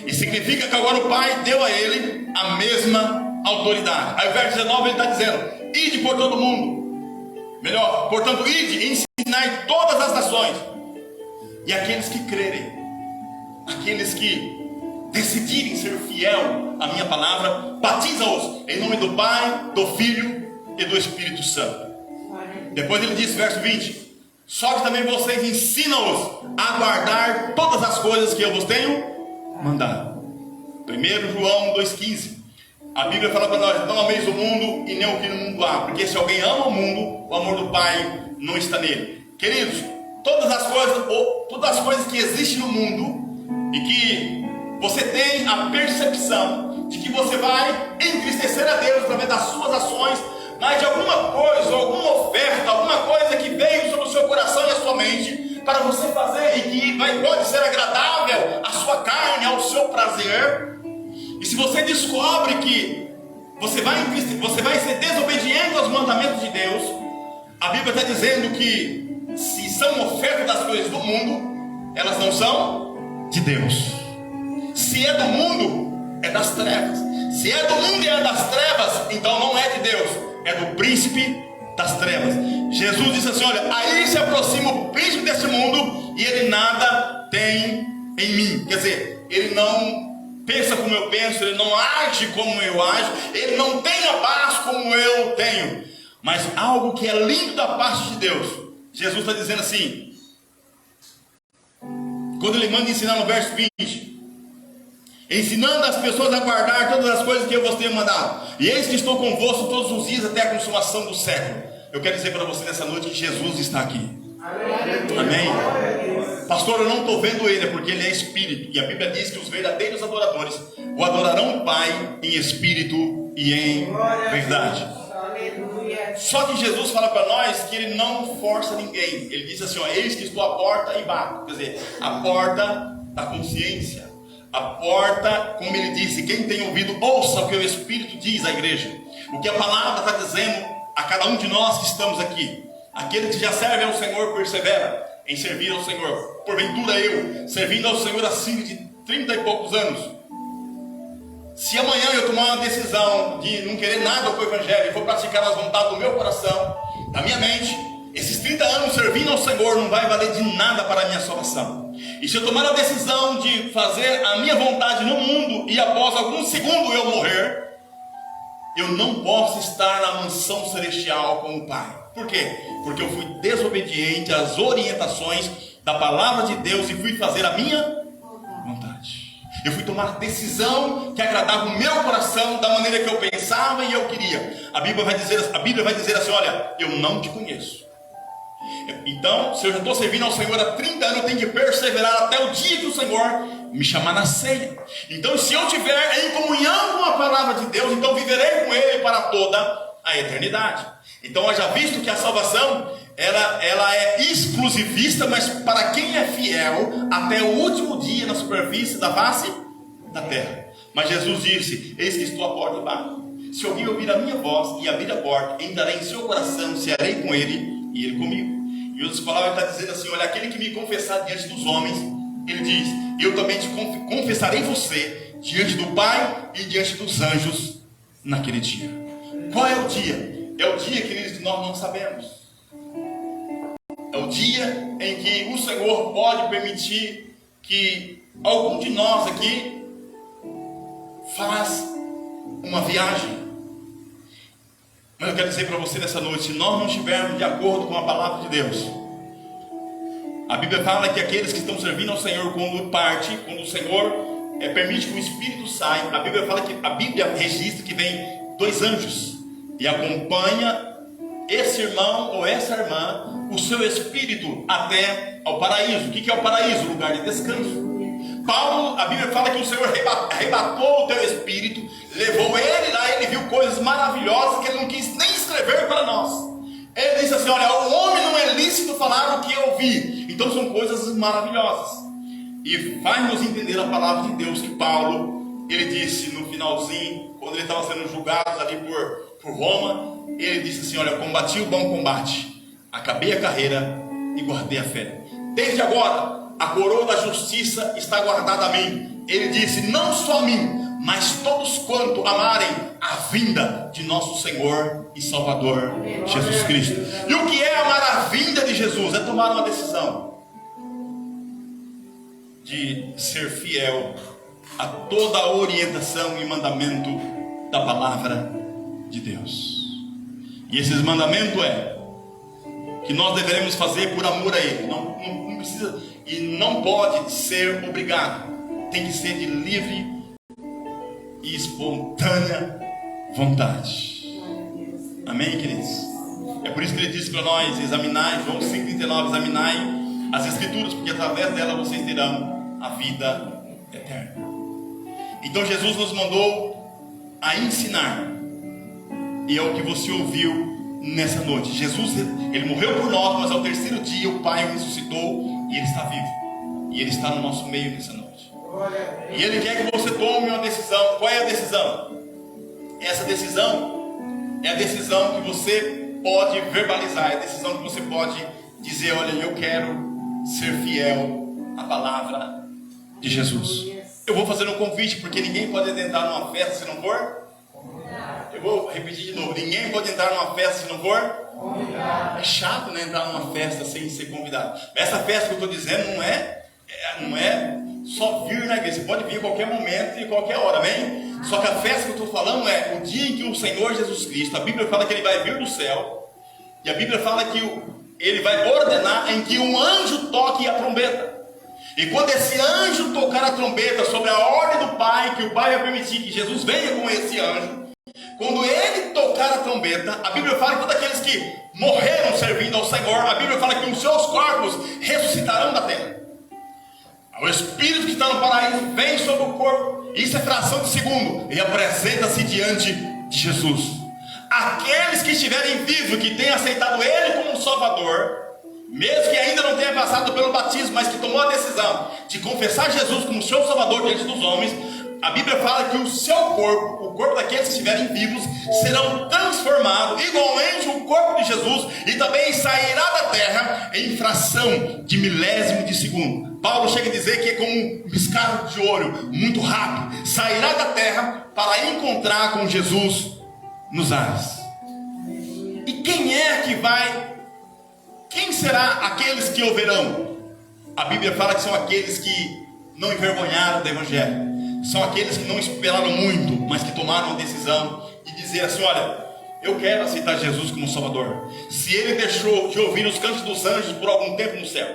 E significa que agora o Pai deu a ele a mesma autoridade. Aí o verso 19 ele está dizendo: ide por todo mundo. Melhor, portanto, ide e ensinai todas as nações. E aqueles que crerem, aqueles que decidirem ser fiel à minha palavra, batiza-os em nome do Pai, do Filho e do Espírito Santo. Depois ele diz, verso 20: só que também vocês ensinam-os a guardar todas as coisas que eu vos tenho mandado. 1 João 2,15. A Bíblia fala para nós: não ameis o mundo e nem o que no mundo há, porque se alguém ama o mundo, o amor do Pai não está nele. Queridos, todas as coisas que existem no mundo e que você tem a percepção de que você vai entristecer a Deus através das suas ações, mas de alguma coisa, alguma oferta, alguma coisa que veio sobre o seu coração e a sua mente para você fazer e que pode ser agradável à sua carne, ao seu prazer. E se você descobre que você vai ser desobediente aos mandamentos de Deus, a Bíblia está dizendo que se são ofertas das coisas do mundo, elas não são de Deus. Se é do mundo, é das trevas. Se é do mundo e é das trevas, então não é de Deus, é do príncipe das trevas. Jesus disse assim: olha, aí se aproxima o príncipe desse mundo e ele nada tem em mim. Quer dizer, ele não pensa como eu penso, ele não age como eu ajo, ele não tem a paz como eu tenho. Mas algo que é lindo da parte de Deus, Jesus está dizendo assim, quando ele manda ensinar no verso 20: ensinando as pessoas a guardar todas as coisas que eu vos tenho mandado, e eis que estou convosco todos os dias até a consumação do século. Eu quero dizer para você nessa noite que Jesus está aqui. Amém? Pastor, eu não estou vendo ele, porque ele é espírito, e a Bíblia diz que os verdadeiros adoradores o adorarão o Pai em espírito e em verdade. Só que Jesus fala para nós que ele não força ninguém. Ele diz assim: ó, eis que estou à porta e bato. Quer dizer, a porta da consciência, a porta, como ele disse, quem tem ouvido, ouça o que o Espírito diz à igreja. O que a palavra está dizendo a cada um de nós que estamos aqui. Aquele que já serve ao Senhor persevera em servir ao Senhor. Porventura eu, servindo ao Senhor acima de 30 e poucos anos, se amanhã eu tomar uma decisão de não querer nada com o Evangelho e for praticar as vontades do meu coração, da minha mente, esses 30 anos servindo ao Senhor não vai valer de nada para a minha salvação. E se eu tomar a decisão de fazer a minha vontade no mundo e após algum segundo eu morrer, eu não posso estar na mansão celestial com o Pai. Por quê? Porque eu fui desobediente às orientações da palavra de Deus e fui fazer a minha vontade. Eu fui tomar a decisão que agradava o meu coração da maneira que eu pensava e eu queria. A Bíblia vai dizer assim: olha, eu não te conheço. Então, se eu já estou servindo ao Senhor há 30 anos, eu tenho que perseverar até o dia que o Senhor me chamar na ceia. Então, se eu estiver em comunhão com a palavra de Deus, então viverei com Ele para toda a eternidade. Então, haja visto que a salvação ela é exclusivista, mas para quem é fiel até o último dia na superfície da face da terra. Mas Jesus disse: eis que estou à porta e bato. Se alguém ouvir a minha voz e abrir a porta, entrarei em seu coração, cearei com ele e ele comigo. E outras palavras está dizendo assim: olha, aquele que me confessar diante dos homens, ele diz, eu também te confessarei você diante do Pai e diante dos anjos naquele dia. Qual é o dia? É o dia, queridos, que nós não sabemos. É o dia em que o Senhor pode permitir que algum de nós aqui faz uma viagem. Mas eu quero dizer para você nessa noite, se nós não estivermos de acordo com a palavra de Deus, a Bíblia fala que aqueles que estão servindo ao Senhor quando parte, quando o Senhor permite que o Espírito saia, a Bíblia fala que a Bíblia registra que vem 2 anjos e acompanha esse irmão ou essa irmã, o seu espírito até ao paraíso. O que é o paraíso? Lugar de descanso. Paulo, a Bíblia fala que o Senhor arrebatou o teu espírito, levou ele lá, ele viu coisas maravilhosas que ele não quis nem escrever para nós. Ele disse assim: olha, o homem não é lícito falar o que eu vi. Então são coisas maravilhosas. E faz-nos entender a palavra de Deus que Paulo, ele disse no finalzinho, quando ele estava sendo julgado ali por Roma, ele disse assim: olha, combati o bom combate, acabei a carreira e guardei a fé. Desde agora a coroa da justiça está guardada a mim. Ele disse: não só a mim, mas todos quanto amarem a vinda de nosso Senhor e Salvador Jesus Cristo. E o que é amar a vinda de Jesus? É tomar uma decisão de ser fiel a toda a orientação e mandamento da palavra de Deus. E esses mandamentos que nós deveremos fazer por amor a Ele. Não precisa e não pode ser obrigado. Tem que ser de livre e espontânea vontade. Amém, queridos? É por isso que ele diz para nós: examinai, João 5,39, examinai as Escrituras, porque através dela vocês terão a vida eterna. Então Jesus nos mandou a ensinar, e é o que você ouviu nessa noite. Jesus, ele morreu por nós, mas ao terceiro dia o Pai o ressuscitou e ele está vivo, e ele está no nosso meio nessa noite. E ele quer que você tome uma decisão. Qual é a decisão? Essa decisão é a decisão que você pode verbalizar, é a decisão que você pode dizer: olha, eu quero ser fiel à palavra de Jesus. Eu vou fazer um convite, porque ninguém pode entrar numa festa se não for. Eu vou repetir de novo: ninguém pode entrar numa festa se não for. É chato, né, entrar numa festa sem ser convidado. Essa festa que eu estou dizendo não é só vir na igreja. Você pode vir a qualquer momento e qualquer hora, amém? Só que a festa que eu estou falando é o dia em que o Senhor Jesus Cristo, a Bíblia fala que ele vai vir do céu, e a Bíblia fala que ele vai ordenar em que um anjo toque a trombeta. E quando esse anjo tocar a trombeta sobre a ordem do Pai, que o Pai vai permitir que Jesus venha com esse anjo, quando ele tocar a trombeta, a Bíblia fala que todos aqueles que morreram servindo ao Senhor, a Bíblia fala que os seus corpos ressuscitarão da terra. O Espírito que está no paraíso vem sobre o corpo, isso é fração de segundo, e apresenta-se diante de Jesus. Aqueles que estiverem vivos, que tenham aceitado Ele como Salvador, mesmo que ainda não tenha passado pelo batismo, mas que tomou a decisão de confessar Jesus como seu Salvador diante dos homens, a Bíblia fala que o seu corpo, o corpo daqueles que estiverem vivos, serão transformados igualmente o corpo de Jesus, e também sairá da terra em fração de milésimo de segundo. Paulo chega a dizer que é como um piscar de olho, muito rápido, sairá da terra para encontrar com Jesus nos ares. E quem é que vai? Quem será aqueles que o verão? A Bíblia fala que são aqueles que não envergonharam do Evangelho. São aqueles que não esperaram muito, mas que tomaram a decisão de dizer assim: olha, eu quero aceitar Jesus como Salvador. Se Ele deixou de ouvir os cantos dos anjos por algum tempo no céu,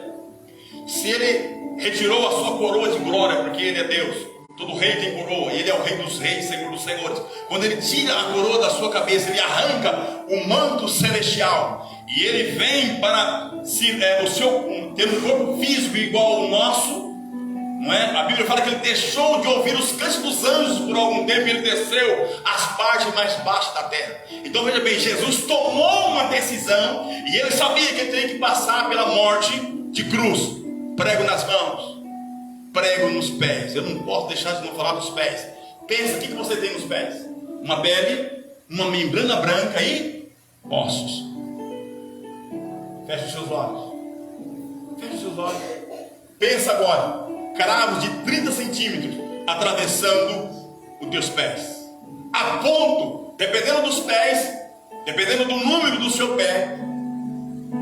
se Ele retirou a sua coroa de glória, porque Ele é Deus, todo rei tem coroa, Ele é o Rei dos reis, Senhor dos senhores. Quando Ele tira a coroa da sua cabeça, Ele arranca o manto celestial, e Ele vem para ter um corpo físico igual ao nosso, não é? A Bíblia fala que Ele deixou de ouvir os cantos dos anjos por algum tempo, e Ele desceu às partes mais baixas da terra. Então veja bem, Jesus tomou uma decisão, e Ele sabia que Ele teria que passar pela morte de cruz. Prego nas mãos, prego nos pés. Eu não posso deixar de não falar dos pés. Pensa, o que você tem nos pés? Uma pele, uma membrana branca e ossos. Feche os seus olhos. Feche os seus olhos. Pensa agora, cravos de 30 centímetros atravessando os teus pés. a ponto, dependendo dos pés, dependendo do número do seu pé,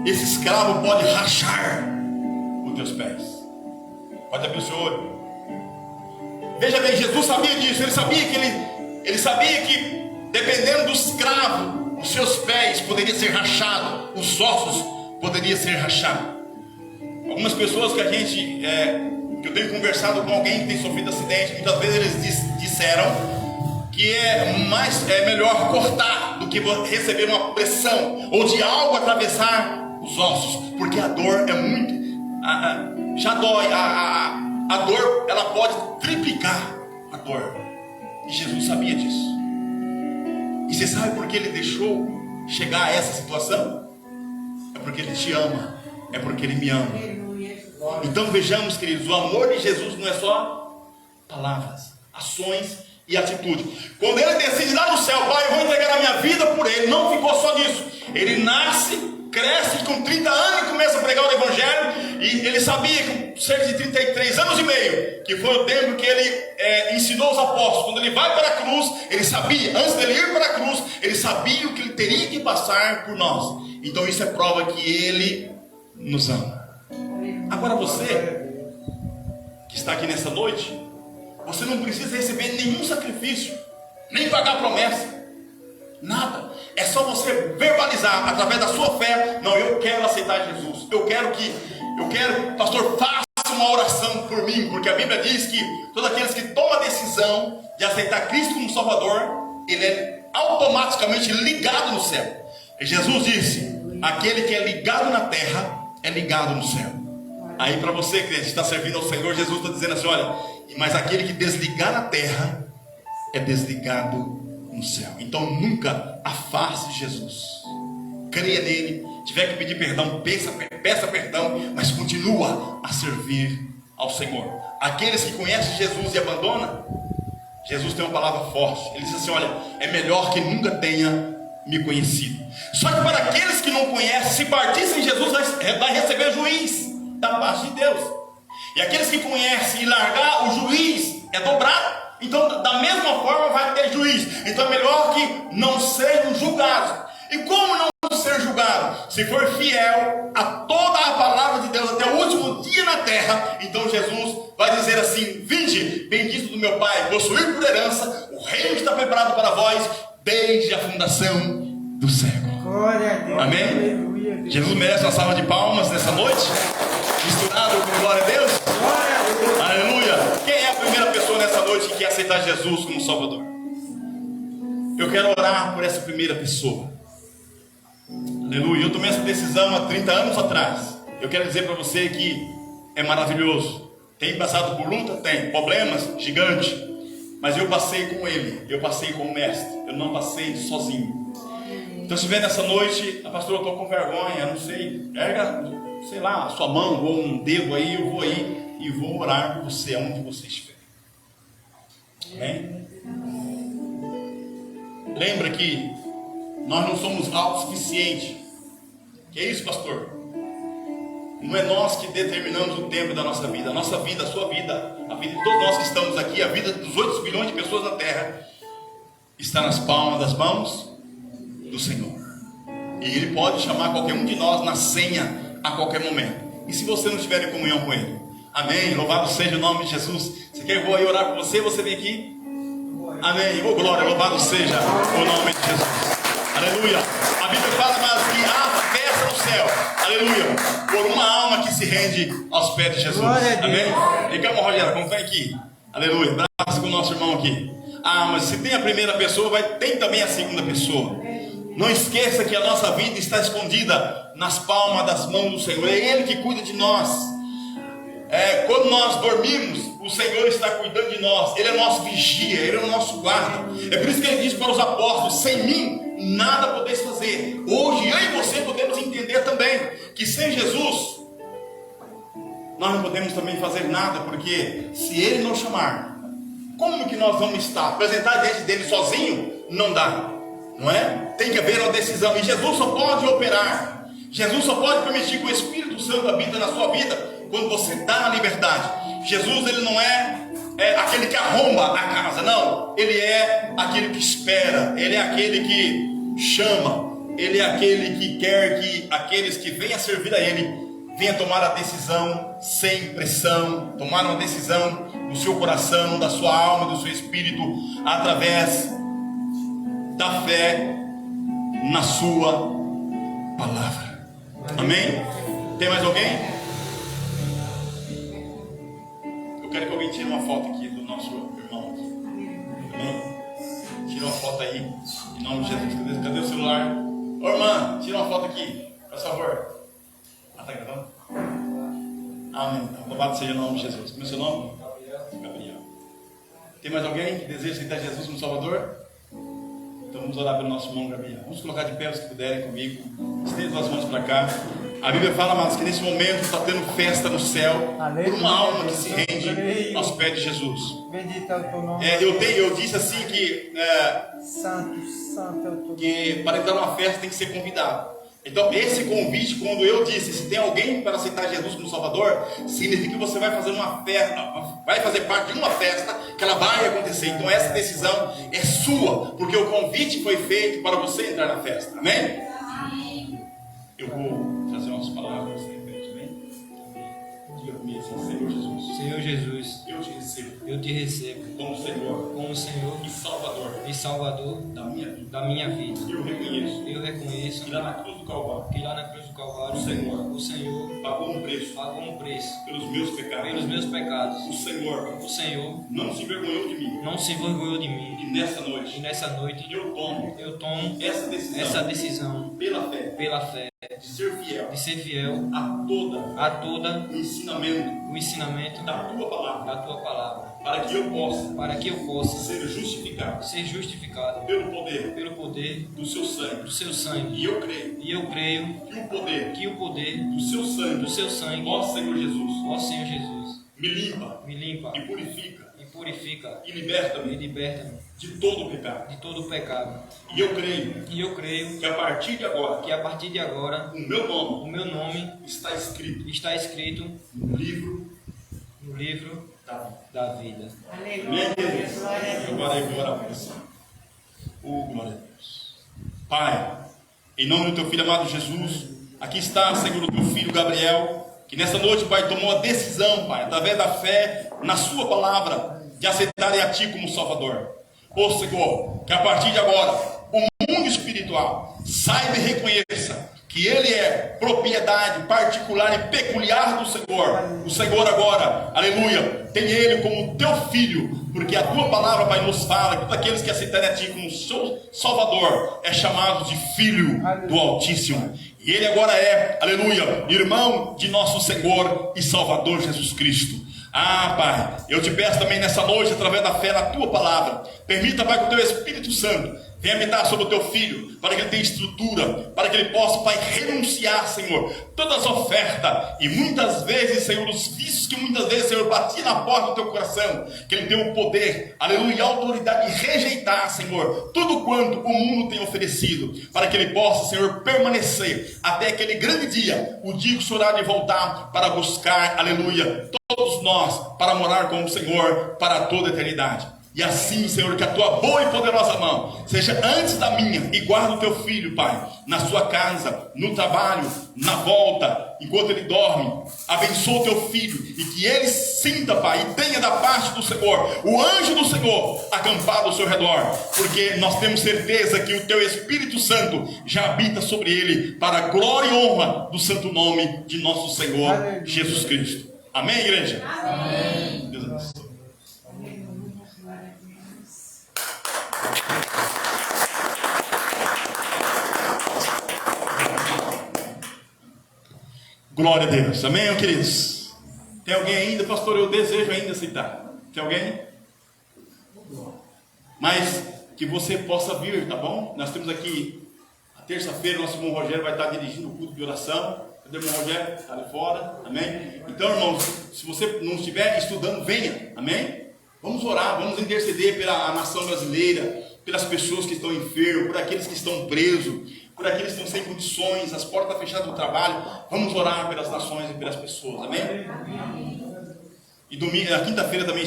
esse escravo pode rachar os teus pés. Pode abrir o seu olho. Veja bem, Jesus sabia disso. Ele sabia que dependendo do escravo, os seus pés poderiam ser rachados, os ossos poderiam ser rachados. Algumas pessoas que eu tenho conversado com alguém que tem sofrido acidente, muitas vezes eles disseram que é melhor cortar do que receber uma pressão ou de algo atravessar os ossos, porque a dor é muito, já dói, a dor ela pode triplicar a dor, e Jesus sabia disso. E você sabe por que ele deixou chegar a essa situação? É porque ele te ama, é porque ele me ama. Então vejamos, queridos, o amor de Jesus não é só palavras, ações e atitude. Quando ele decide lá no céu, Pai, eu vou entregar a minha vida por ele, não ficou só nisso. Ele nasce, cresce, com 30 anos e começa a pregar o evangelho. E ele sabia, com cerca de 33 anos e meio, que foi o tempo que ele ensinou os apóstolos. Quando ele vai para a cruz, ele sabia, antes dele ir para a cruz, ele sabia o que ele teria que passar por nós. Então isso é prova que ele nos ama. Agora você que está aqui nessa noite, você não precisa receber nenhum sacrifício, nem pagar promessa, nada. É só você verbalizar através da sua fé: não, eu quero aceitar Jesus. Eu quero, pastor, faça uma oração por mim, porque a Bíblia diz que todos aqueles que tomam a decisão de aceitar Cristo como Salvador, ele é automaticamente ligado no céu. E Jesus disse: aquele que é ligado na terra é ligado no céu. Aí para você que está servindo ao Senhor, Jesus está dizendo assim: olha, mas aquele que desligar na terra é desligado no céu. Então nunca afaste Jesus. Creia nele. Tiver que pedir perdão, peça perdão, mas continua a servir ao Senhor. Aqueles que conhecem Jesus e abandonam, Jesus tem uma palavra forte. Ele diz assim: olha, é melhor que nunca tenha me conhecido. Só que para aqueles que não conhecem, se partissem, Jesus vai receber juiz da parte de Deus. E aqueles que conhecem e largar, o juiz é dobrado. Então da mesma forma vai ter juiz. Então é melhor que não sejam julgados. E como não ser julgado? Se for fiel a toda a palavra de Deus até o último dia na terra, então Jesus vai dizer assim: vinde, bendito do meu Pai, possuir por herança o reino que está preparado para vós desde a fundação do século. Glória a Deus. Amém? Aleluia. Jesus merece uma salva de palmas nessa noite, misturado com glória a Deus. Glória a Deus. Aleluia. Quem é a primeira pessoa nessa noite que quer aceitar Jesus como Salvador? Eu quero orar por essa primeira pessoa. Aleluia. Eu tomei essa decisão há 30 anos atrás. Eu quero dizer para você que é maravilhoso. Tem passado por luta? Tem. Problemas? Gigante. Mas eu passei com ele. Eu passei com o mestre. Eu não passei sozinho. Então se vê nessa noite: a pastora, eu estou com vergonha, não sei, erga, sei lá, a sua mão ou um dedo aí, eu vou aí e vou orar por você aonde você estiver. Amém? Lembra que nós não somos autossuficientes. Que é isso, pastor? Não é nós que determinamos o tempo da nossa vida. A nossa vida, a sua vida, a vida de todos nós que estamos aqui, a vida dos 8 bilhões de pessoas na terra, está nas palmas das mãos do Senhor. E Ele pode chamar qualquer um de nós na senha a qualquer momento. E se você não estiver em comunhão com Ele? Amém? Louvado seja o nome de Jesus. Você quer que eu vou aí orar com você? Você vem aqui? Amém. Oh glória, louvado seja o nome de Jesus. Aleluia. A Bíblia fala: mas que há festa no céu, aleluia, por uma alma que se rende aos pés de Jesus. Amém? E calma, Rogério, como vem aqui? Aleluia. Abraço com o nosso irmão aqui. Mas se tem a primeira pessoa, tem também a segunda pessoa. Não esqueça que a nossa vida está escondida nas palmas das mãos do Senhor. É Ele que cuida de nós. Quando nós dormimos, o Senhor está cuidando de nós. Ele é nosso vigia, Ele é o nosso guarda. É por isso que Ele diz para os apóstolos: sem mim nada podeis fazer. Hoje eu e você podemos entender também que sem Jesus nós não podemos também fazer nada, porque se Ele não chamar, como que nós vamos estar? Apresentar diante dele sozinho? Não dá, não é? Tem que haver uma decisão. E Jesus só pode operar, Jesus só pode permitir que o Espírito Santo habita na sua vida quando você dá a liberdade. Jesus, ele não é é aquele que arromba a casa, não. Ele é aquele que espera, ele é aquele que chama, ele é aquele que quer que aqueles que venham a servir a ele venham tomar a decisão sem pressão, tomar uma decisão do seu coração, da sua alma, do seu espírito, através da fé na sua palavra. Amém? Tem mais alguém? Eu quero que alguém tire uma foto aqui do nosso irmão aqui. Amém? Tira uma foto aí, em nome de Jesus. Cadê o celular? Ô irmã, tira uma foto aqui, por favor. Ah, tá gravando? Amém. Louvado seja o nome de Jesus. Como é o seu nome? Gabriel. Tem mais alguém que deseja aceitar Jesus como Salvador? Então vamos orar pelo nosso irmão Gabriel. Vamos colocar de pé os que puderem comigo. Estenda as mãos para cá. A Bíblia fala, amados, que nesse momento está tendo festa no céu. Aleluia, por uma alma que se rende aos pés de Jesus. Bendito é o teu nome. Eu disse assim que, santo é o teu nome. Que para entrar numa festa tem que ser convidado. Então esse convite, quando eu disse, se tem alguém para aceitar Jesus como Salvador, significa que você vai fazer uma festa, vai fazer parte de uma festa que ela vai acontecer. Então essa decisão é sua, porque o convite foi feito para você entrar na festa. Amém? Eu vou trazer umas palavras aí para gente, amém? Diga comigo assim, Senhor Jesus. Senhor Jesus, eu te recebo como Senhor e Salvador e Salvador da minha vida. Eu reconheço que lá na cruz do Calvário, o Senhor pagou um preço pelos meus pecados. O Senhor não se envergonhou de mim. E nessa noite eu tomo essa decisão pela fé de ser fiel a todo o ensinamento da tua palavra, para que eu possa ser justificado pelo poder do seu sangue. E eu creio que o poder do seu sangue, ó Senhor Jesus, me limpa e purifica e liberta-me de todo o pecado. E eu creio que a partir de agora o meu nome está escrito no livro da vida. Aleluia. Agora eu vou orar por você. Glória a Deus. Pai, em nome do teu filho amado Jesus, aqui está, Senhor, o teu filho Gabriel, que nessa noite, Pai, tomou a decisão, Pai, através da fé na sua palavra, de aceitarem a Ti como Salvador. Ó Senhor, que a partir de agora o mundo espiritual saiba e reconheça que Ele é propriedade particular e peculiar do Senhor. O Senhor agora, aleluia, tem Ele como teu filho, porque a tua palavra, Pai, nos fala que todos aqueles que aceitarem a Ti como seu Salvador é chamado de filho do Altíssimo. E Ele agora é, aleluia, irmão de nosso Senhor e Salvador Jesus Cristo. Pai, eu te peço também nessa noite, através da fé na tua palavra, permita, Pai, que o teu Espírito Santo venha habitar sobre o teu filho, para que ele tenha estrutura, para que ele possa, Pai, renunciar, Senhor, todas as ofertas, e muitas vezes, Senhor, os vícios que muitas vezes, Senhor, batia na porta do teu coração, que ele tenha o poder, aleluia, e a autoridade de rejeitar, Senhor, tudo quanto o mundo tem oferecido, para que ele possa, Senhor, permanecer até aquele grande dia, o dia que o Senhor há de voltar para buscar, aleluia, todos nós, para morar com o Senhor para toda a eternidade. E assim, Senhor, que a tua boa e poderosa mão seja antes da minha, e guarda o teu filho, Pai, na sua casa, no trabalho, na volta, enquanto ele dorme. Abençoa o teu filho, e que ele sinta, Pai, e tenha da parte do Senhor o anjo do Senhor acampado ao seu redor, porque nós temos certeza que o teu Espírito Santo já habita sobre ele, para a glória e honra do santo nome de nosso Senhor Jesus Cristo. Amém, igreja? Amém. Deus abençoe. Glória a Deus. Amém, queridos? Tem alguém ainda? Pastor, eu desejo ainda aceitar. Tem alguém? Mas que você possa vir, tá bom? Nós temos aqui, a terça-feira, nosso irmão Rogério vai estar dirigindo o culto de oração. Cadê o irmão Rogério? Está ali fora. Amém? Então, irmãos, se você não estiver estudando, venha. Amém? Vamos orar, vamos interceder pela nação brasileira, pelas pessoas que estão enfermas, por aqueles que estão presos, por aqueles que estão sem condições, as portas fechadas do trabalho. Vamos orar pelas nações e pelas pessoas. Amém? E domingo, na quinta-feira também,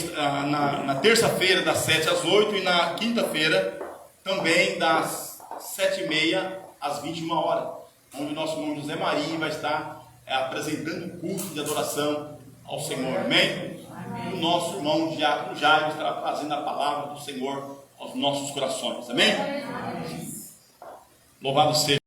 na terça-feira das 7 às 8 e na quinta-feira também das 7h30 às 21 horas, onde o nosso irmão José Maria vai estar apresentando um culto de adoração ao Senhor, amém? E o nosso irmão Diácono Jairo estará trazendo a palavra do Senhor aos nossos corações, amém? Louvado seja